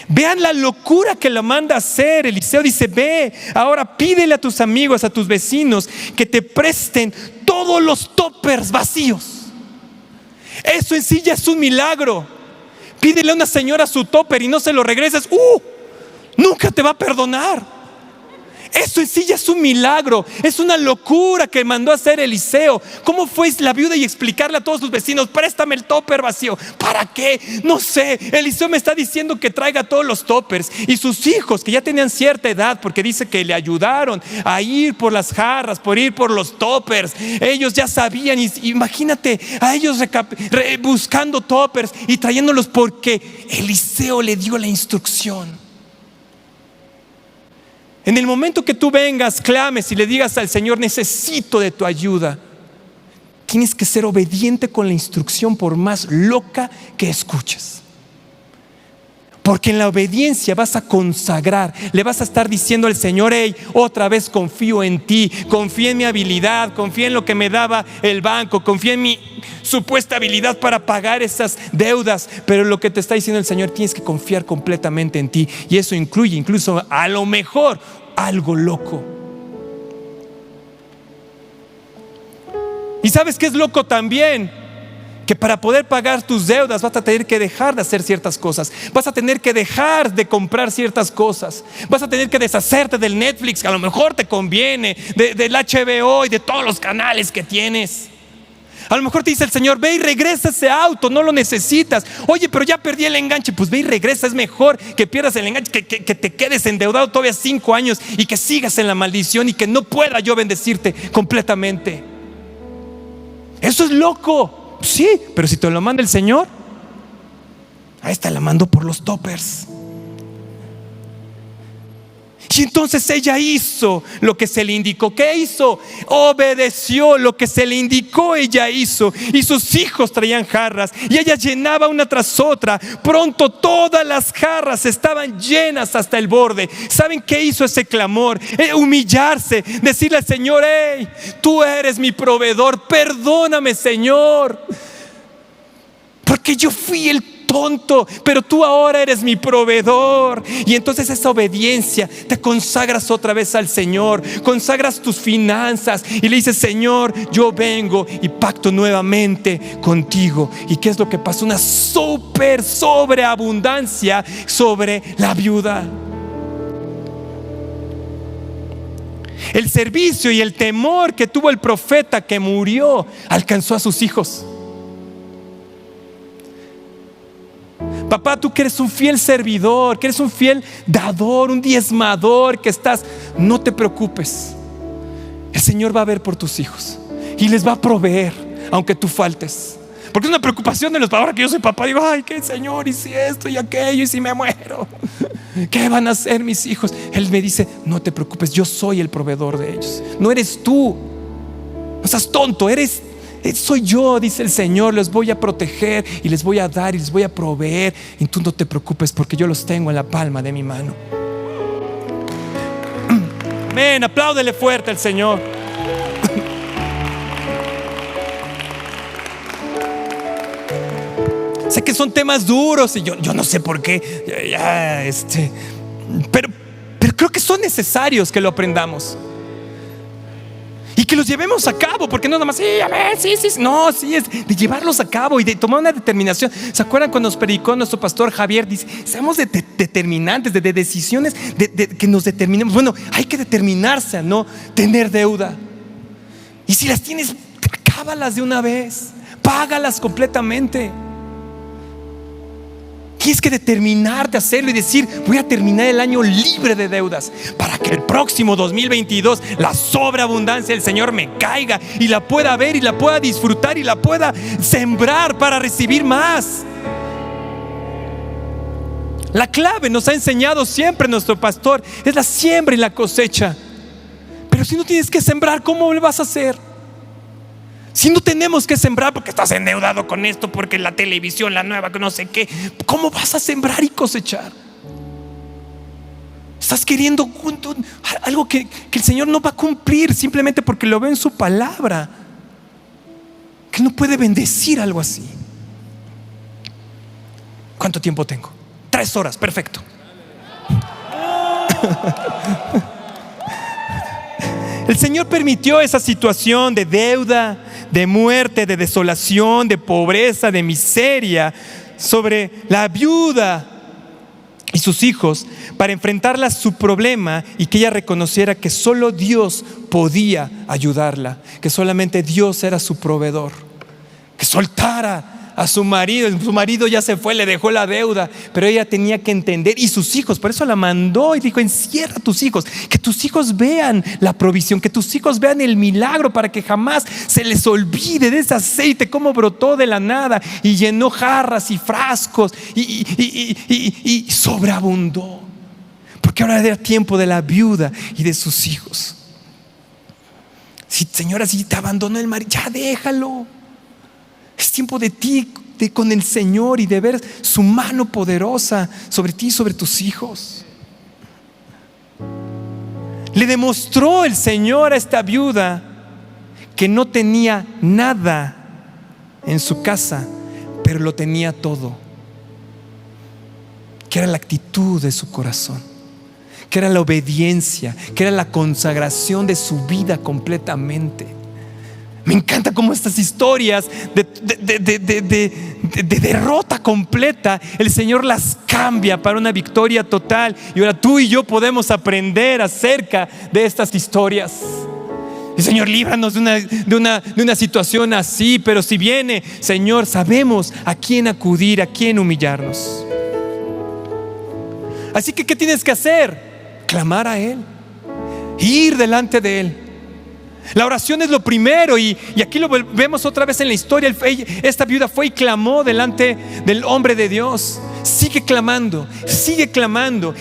Vean la locura que la manda a hacer. Eliseo dice: ve, ahora pídele a tus amigos, a tus vecinos, que te presten todos los toppers vacíos. Eso en sí ya es un milagro. Pídele a una señora su topper y no se lo regreses, nunca te va a perdonar. Eso en sí ya es un milagro. Es una locura que mandó a hacer Eliseo. ¿Cómo fue la viuda y explicarle a todos sus vecinos: préstame el topper vacío? ¿Para qué? No sé. Eliseo me está diciendo que traiga todos los toppers. Y sus hijos, que ya tenían cierta edad, porque dice que le ayudaron a ir por las jarras, por ir por los toppers, ellos ya sabían. Y imagínate a ellos buscando toppers y trayéndolos, porque Eliseo le dio la instrucción. En el momento que tú vengas, clames y le digas al Señor: necesito de tu ayuda, tienes que ser obediente con la instrucción, por más loca que escuches. Porque en la obediencia vas a consagrar, le vas a estar diciendo al Señor: hey, otra vez confío en ti, confío en mi habilidad, confío en lo que me daba el banco, confío en mi supuesta habilidad para pagar esas deudas. Pero lo que te está diciendo el Señor: tienes que confiar completamente en ti. Y eso incluye incluso a lo mejor algo loco. ¿Y sabes qué es loco también? Que para poder pagar tus deudas vas a tener que dejar de hacer ciertas cosas. Vas a tener que dejar de comprar ciertas cosas. Vas a tener que deshacerte del Netflix, que a lo mejor te conviene, del HBO y de todos los canales que tienes. A lo mejor te dice el Señor: ve y regresa ese auto, no lo necesitas. Oye, pero ya perdí el enganche. Pues ve y regresa. Es mejor que pierdas el enganche, que te quedes endeudado todavía 5 años y que sigas en la maldición y que no pueda yo bendecirte completamente. Eso es loco. Sí, pero si te lo manda el Señor, a esta la mandó por los toppers. Y entonces ella hizo lo que se le indicó. ¿Qué hizo? Obedeció lo que se le indicó. Ella hizo. Y sus hijos traían jarras y ella llenaba una tras otra. Pronto todas las jarras estaban llenas hasta el borde. ¿Saben qué hizo ese clamor? Humillarse, decirle al Señor: hey, tú eres mi proveedor, perdóname, Señor, porque yo fui el tonto, pero tú ahora eres mi proveedor. Y entonces esa obediencia, te consagras otra vez al Señor, consagras tus finanzas y le dices: Señor, yo vengo y pacto nuevamente contigo. ¿Y qué es lo que pasó? Una sobreabundancia sobre la viuda. El servicio y el temor que tuvo el profeta que murió alcanzó a sus hijos. Papá, tú que eres un fiel servidor, que eres un fiel dador, un diezmador, que estás, no te preocupes. El Señor va a ver por tus hijos y les va a proveer, aunque tú faltes. Porque es una preocupación de los padres. Ahora que yo soy papá, digo: ay, qué Señor, y si esto y aquello, y si me muero, ¿qué van a hacer mis hijos? Él me dice: no te preocupes, yo soy el proveedor de ellos. No eres tú, no seas tonto, soy yo, dice el Señor. Les voy a proteger y les voy a dar y les voy a proveer. Y tú no te preocupes, porque yo los tengo en la palma de mi mano. Amén, apláudele fuerte al Señor. Sé que son temas duros y yo no sé por qué, pero creo que son necesarios que lo aprendamos. Y que los llevemos a cabo, porque no nada más, sí, a ver, sí, no, sí, es de llevarlos a cabo y de tomar una determinación. ¿Se acuerdan cuando nos predicó nuestro pastor Javier? Dice, seamos determinantes, de decisiones, que nos determinemos. Bueno, hay que determinarse a no tener deuda. Y si las tienes, acábalas de una vez, págalas completamente. Tienes que determinarte a hacerlo y decir, voy a terminar el año libre de deudas, para que el próximo 2022 la sobreabundancia del Señor me caiga y la pueda ver y la pueda disfrutar y la pueda sembrar para recibir más. La clave, nos ha enseñado siempre nuestro pastor, es la siembra y la cosecha. Pero si no tienes que sembrar, ¿cómo le vas a hacer? Si no tenemos que sembrar porque estás endeudado con esto, porque la televisión, la nueva, que no sé qué, ¿cómo vas a sembrar y cosechar? Estás queriendo algo que el Señor no va a cumplir simplemente porque lo ve en su palabra, que no puede bendecir algo así. ¿Cuánto tiempo tengo? 3 horas, perfecto. El Señor permitió esa situación de deuda, de muerte, de desolación, de pobreza, de miseria sobre la viuda y sus hijos, para enfrentarla a su problema y que ella reconociera que solo Dios podía ayudarla, que solamente Dios era su proveedor, que soltara a su marido ya se fue, le dejó la deuda, pero ella tenía que entender, y sus hijos, por eso la mandó y dijo, encierra a tus hijos, que tus hijos vean la provisión, que tus hijos vean el milagro, para que jamás se les olvide de ese aceite, cómo brotó de la nada y llenó jarras y frascos y sobreabundó, porque ahora era tiempo de la viuda y de sus hijos. Si, señora, si te abandonó el marido, ya déjalo. Es tiempo de ti, con el Señor, y de ver su mano poderosa sobre ti y sobre tus hijos. Le demostró el Señor a esta viuda que no tenía nada en su casa, pero lo tenía todo. Que era la actitud de su corazón, que era la obediencia, que era la consagración de su vida completamente. Me encanta cómo estas historias de derrota completa, el Señor las cambia para una victoria total. Y ahora tú y yo podemos aprender acerca de estas historias. Y Señor, líbranos de una situación así. Pero si viene, Señor, sabemos a quién acudir, a quién humillarnos. Así que, ¿qué tienes que hacer? Clamar a Él, ir delante de Él. La oración es lo primero, y aquí lo vemos otra vez en la historia. Esta viuda fue y clamó delante del hombre de Dios. Sigue clamando.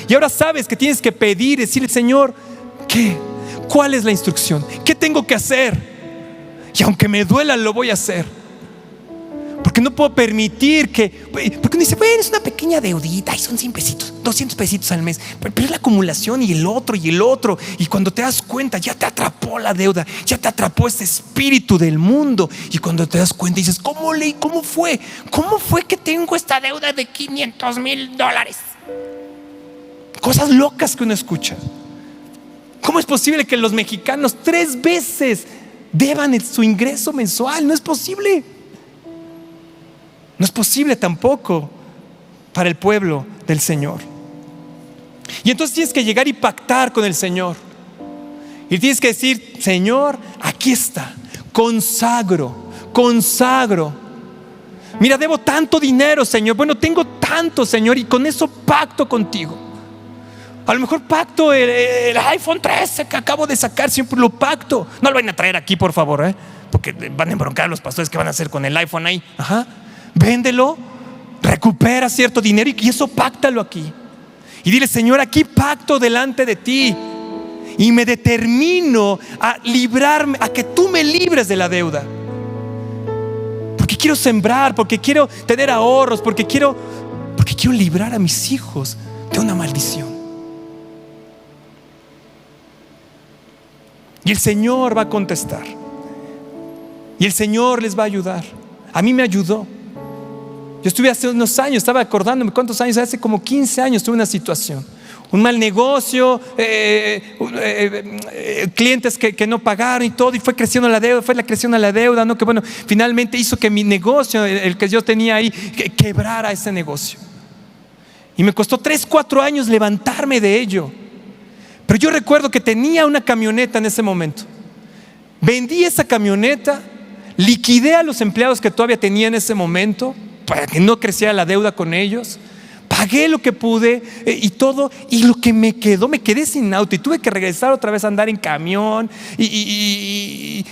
Y ahora sabes que tienes que pedir, decirle, Señor, ¿qué? ¿Cuál es la instrucción? ¿Qué tengo que hacer? Y aunque me duela, lo voy a hacer. Porque no puedo permitir porque uno dice, bueno, es una pequeña deudita, y son 100 pesitos, 200 pesitos al mes, pero es la acumulación y el otro. Y cuando te das cuenta, ya te atrapó la deuda, ya te atrapó ese espíritu del mundo. Y cuando te das cuenta, dices, ¿cómo fue que tengo esta deuda de $500,000? Cosas locas que uno escucha. ¿Cómo es posible que los mexicanos 3 veces deban su ingreso mensual? No es posible. No es posible tampoco para el pueblo del Señor. Y entonces tienes que llegar y pactar con el Señor. Y tienes que decir, Señor, aquí está, consagro. Mira, debo tanto dinero, Señor. Bueno, tengo tanto, Señor, y con eso pacto contigo. A lo mejor pacto el iPhone 13 que acabo de sacar, siempre lo pacto. No lo vayan a traer aquí, por favor, porque van a embroncar a los pastores. ¿Qué van a hacer con el iPhone ahí? Véndelo, recupera cierto dinero y eso páctalo aquí. Y dile, Señor, aquí pacto delante de ti y me determino a librarme, a que tú me libres de la deuda. Porque quiero sembrar, porque quiero tener ahorros, porque quiero librar a mis hijos de una maldición. Y el Señor va a contestar. Y el Señor les va a ayudar. A mí me ayudó. Yo estuve hace unos años, estaba acordándome cuántos años, hace como 15 años tuve una situación. un mal negocio, clientes que no pagaron y todo, y fue creciendo la deuda, ¿no? Que bueno, finalmente hizo que mi negocio, el que yo tenía ahí, quebrara ese negocio. Y me costó 3-4 años levantarme de ello. Pero yo recuerdo que tenía una camioneta en ese momento. Vendí esa camioneta, liquidé a los empleados que todavía tenía en ese momento para que no creciera la deuda con ellos. Pagué lo que pude y todo, y lo que me quedé sin auto y tuve que regresar otra vez a andar en camión y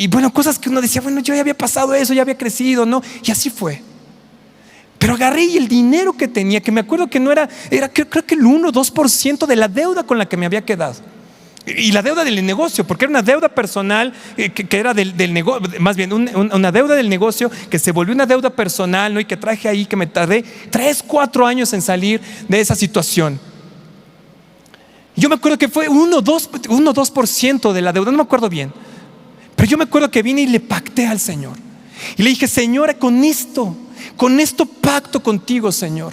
bueno, cosas que uno decía, bueno, yo ya había pasado eso, ya había crecido, ¿no? Y así fue. Pero agarré y el dinero que tenía, que me acuerdo que no era creo que el 1 o 2% de la deuda con la que me había quedado. Y la deuda del negocio, porque era una deuda personal que era del negocio, más bien una deuda del negocio que se volvió una deuda personal, ¿no? Y que traje ahí, que me tardé 3-4 años en salir de esa situación. Yo me acuerdo que fue 1 o 2% de la deuda, no me acuerdo bien. Pero yo me acuerdo que vine y le pacté al Señor. Y le dije, Señor, con esto pacto contigo, Señor.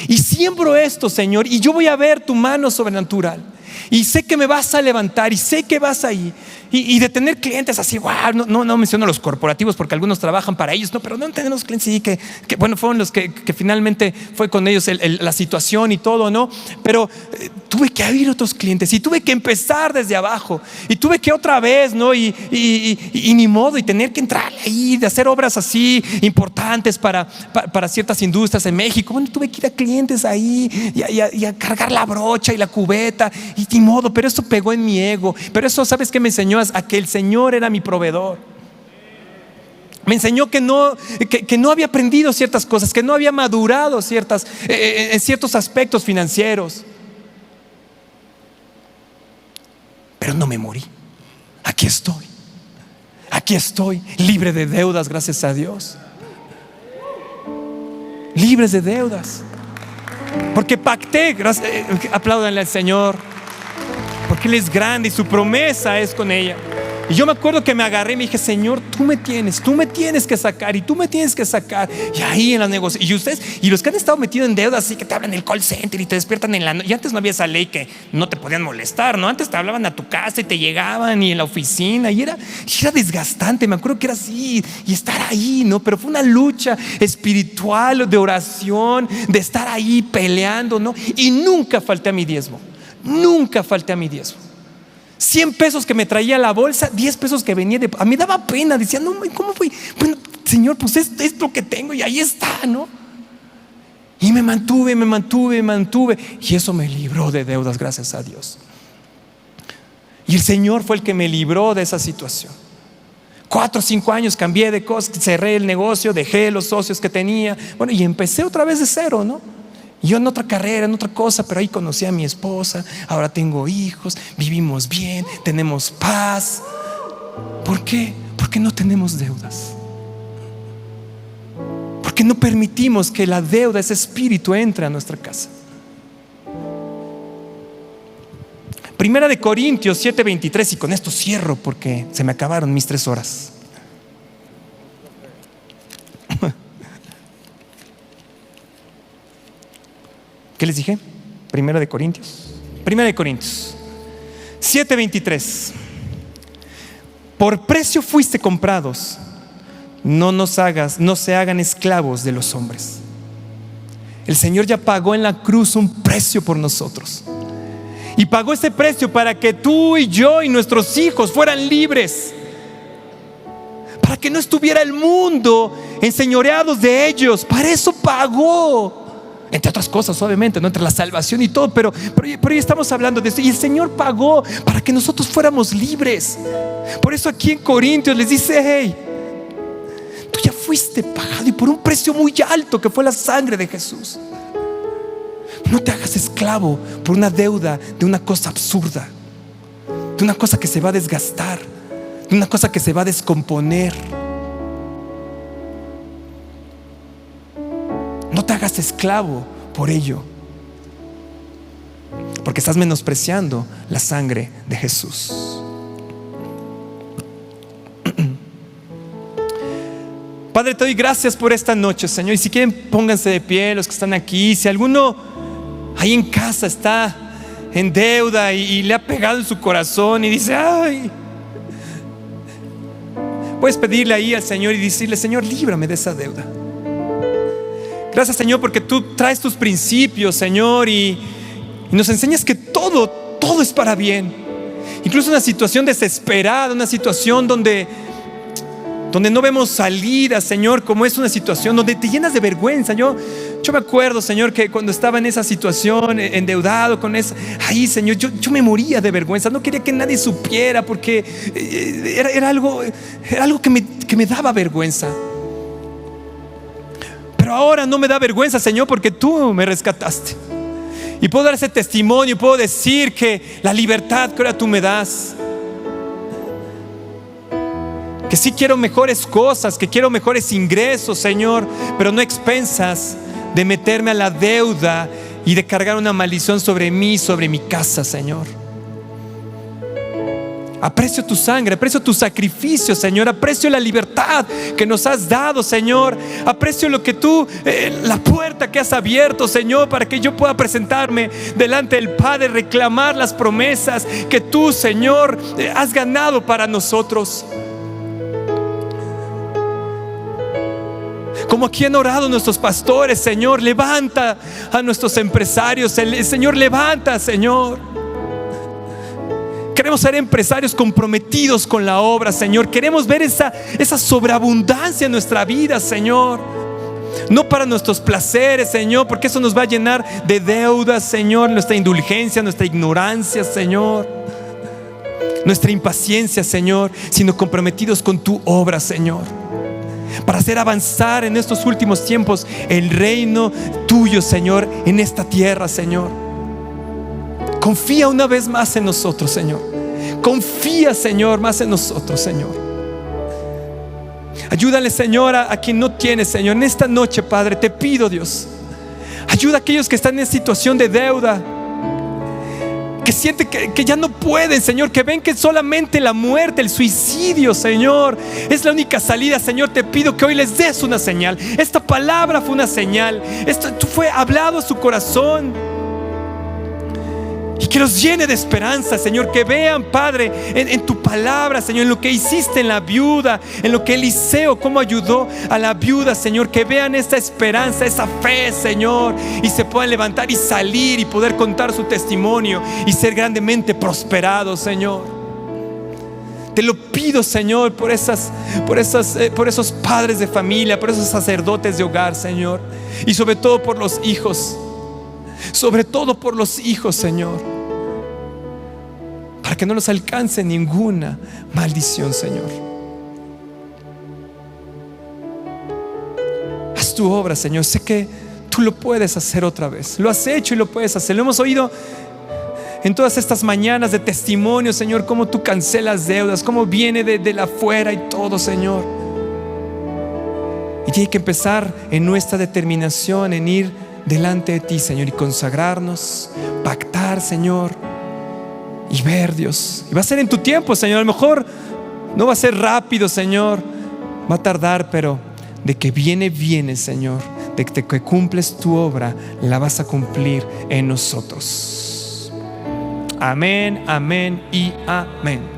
Y siembro esto, Señor, y yo voy a ver tu mano sobrenatural. Y sé que me vas a levantar y sé que vas ahí. Y de tener clientes así, wow, no menciono los corporativos porque algunos trabajan para ellos, no, pero no tenemos clientes sí, que bueno, fueron los que finalmente fue con ellos la situación y todo, ¿no? Pero tuve que abrir otros clientes y tuve que empezar desde abajo y tuve que otra vez, ¿no? Y ni modo, y tener que entrar ahí, de hacer obras así importantes para ciertas industrias en México. Bueno, tuve que ir a clientes ahí y a cargar la brocha y la cubeta y ni modo, pero eso pegó en mi ego. Pero eso, ¿sabes qué me enseñó? A que el Señor era mi proveedor. Me enseñó que no había aprendido ciertas cosas, que no había madurado en ciertos aspectos financieros. Pero no me morí. Aquí estoy, libre de deudas, gracias a Dios. Libres de deudas. Porque pacté, apláudanle al Señor. Porque Él es grande y su promesa es con ella. Y yo me acuerdo que me agarré y me dije, Señor, tú me tienes que sacar y tú me tienes que sacar. Y ahí en las negociaciones, y los que han estado metidos en deuda, así que te hablan en el call center y te despiertan en la noche. Y antes no había esa ley que no te podían molestar, ¿no? Antes te hablaban a tu casa y te llegaban y en la oficina y era desgastante. Me acuerdo que era así y estar ahí, ¿no? Pero fue una lucha espiritual, de oración, de estar ahí peleando, ¿no? Y nunca falté a mi diezmo. 100 pesos que me traía a la bolsa, 10 pesos que venía a mí daba pena, decía, no, ¿cómo fue? Bueno, Señor, pues es lo que tengo y ahí está, ¿no? Y me mantuve y eso me libró de deudas, gracias a Dios. Y el Señor fue el que me libró de esa situación. 4 o 5 años cambié de cosas, cerré el negocio, dejé los socios que tenía, bueno, y empecé otra vez de cero, ¿no? Yo en otra carrera, en otra cosa, pero ahí conocí a mi esposa, ahora tengo hijos, vivimos bien, tenemos paz. ¿Por qué? Porque no tenemos deudas. Porque no permitimos que la deuda, ese espíritu, entre a nuestra casa. Primera de Corintios 7:23, y con esto cierro porque se me acabaron mis 3 horas. ¿Qué les dije? Primera de Corintios 7:23. Por precio fuiste comprados, no se hagan esclavos de los hombres. El Señor ya pagó en la cruz un precio por nosotros. Y pagó ese precio para que tú y yo y nuestros hijos fueran libres. Para que no estuviera el mundo enseñoreados de ellos. Para eso pagó. Entre otras cosas, obviamente, ¿no? Entre la salvación y todo, pero hoy estamos hablando de eso. Y el Señor pagó para que nosotros fuéramos libres. Por eso aquí en Corintios les dice, hey, tú ya fuiste pagado y por un precio muy alto que fue la sangre de Jesús. No te hagas esclavo por una deuda de una cosa absurda, de una cosa que se va a desgastar, de una cosa que se va a descomponer. No te hagas esclavo por ello, porque estás menospreciando la sangre de Jesús. Padre, te doy gracias por esta noche, Señor. Y si quieren, pónganse de pie los que están aquí. Si alguno ahí en casa está en deuda y le ha pegado en su corazón y dice, ay, puedes pedirle ahí al Señor y decirle, Señor, líbrame de esa deuda. Gracias, Señor, porque tú traes tus principios, Señor, y nos enseñas que todo es para bien. Incluso una situación desesperada, una situación donde no vemos salida, Señor, como es una situación donde te llenas de vergüenza. Yo me acuerdo, Señor, que cuando estaba en esa situación, endeudado con eso, ahí, Señor, yo me moría de vergüenza. No quería que nadie supiera porque era algo que me daba vergüenza. Pero ahora no me da vergüenza, Señor, porque tú me rescataste. Y puedo dar ese testimonio, y puedo decir que la libertad que ahora tú me das, que sí quiero mejores cosas, que quiero mejores ingresos, Señor, pero no a expensas de meterme a la deuda y de cargar una maldición sobre mí, sobre mi casa, Señor. Aprecio tu sangre, aprecio tu sacrificio, Señor. Aprecio la libertad que nos has dado, Señor. Aprecio lo que tú, la puerta que has abierto, Señor, para que yo pueda presentarme delante del Padre, reclamar las promesas que tú, Señor, has ganado para nosotros. Como aquí han orado nuestros pastores, Señor, levanta a nuestros empresarios. El Señor, levanta, Señor. Queremos ser empresarios comprometidos con la obra, Señor. Queremos ver esa sobreabundancia en nuestra vida, Señor. No para nuestros placeres, Señor, porque eso nos va a llenar de deudas, Señor. Nuestra indulgencia, nuestra ignorancia, Señor, nuestra impaciencia, Señor, sino comprometidos con tu obra, Señor, para hacer avanzar en estos últimos tiempos el reino tuyo, Señor, en esta tierra, Señor. Confía una vez más en nosotros, Señor. Confía, Señor, más en nosotros, Señor. Ayúdale, Señor, a quien no tiene, Señor. En esta noche, Padre, te pido, Dios, ayuda a aquellos que están en situación de deuda, que sienten que ya no pueden, Señor, que ven que solamente la muerte, el suicidio, Señor, es la única salida. Señor, te pido que hoy les des una señal. Esta palabra fue una señal. Esto fue hablado a su corazón, y que los llene de esperanza, Señor. Que vean, Padre, en tu palabra, Señor, en lo que hiciste en la viuda, en lo que Eliseo, cómo ayudó a la viuda, Señor. Que vean esta esperanza, esa fe, Señor, y se puedan levantar y salir y poder contar su testimonio y ser grandemente prosperados, Señor. Te lo pido, Señor, por esos padres de familia, por esos sacerdotes de hogar, Señor, y sobre todo por los hijos. Sobre todo por los hijos, Señor, para que no nos alcance ninguna maldición, Señor. Haz tu obra, Señor. Sé que tú lo puedes hacer otra vez. Lo has hecho y lo puedes hacer. Lo hemos oído en todas estas mañanas de testimonio, Señor, cómo tú cancelas deudas, cómo viene de la afuera y todo, Señor. Y tiene que empezar en nuestra determinación en ir delante de ti, Señor, y consagrarnos, pactar, Señor, y ver, Dios. Y va a ser en tu tiempo, Señor. A lo mejor no va a ser rápido, Señor, va a tardar, pero de que viene, Señor, de que cumples tu obra, la vas a cumplir en nosotros. Amén, amén y amén.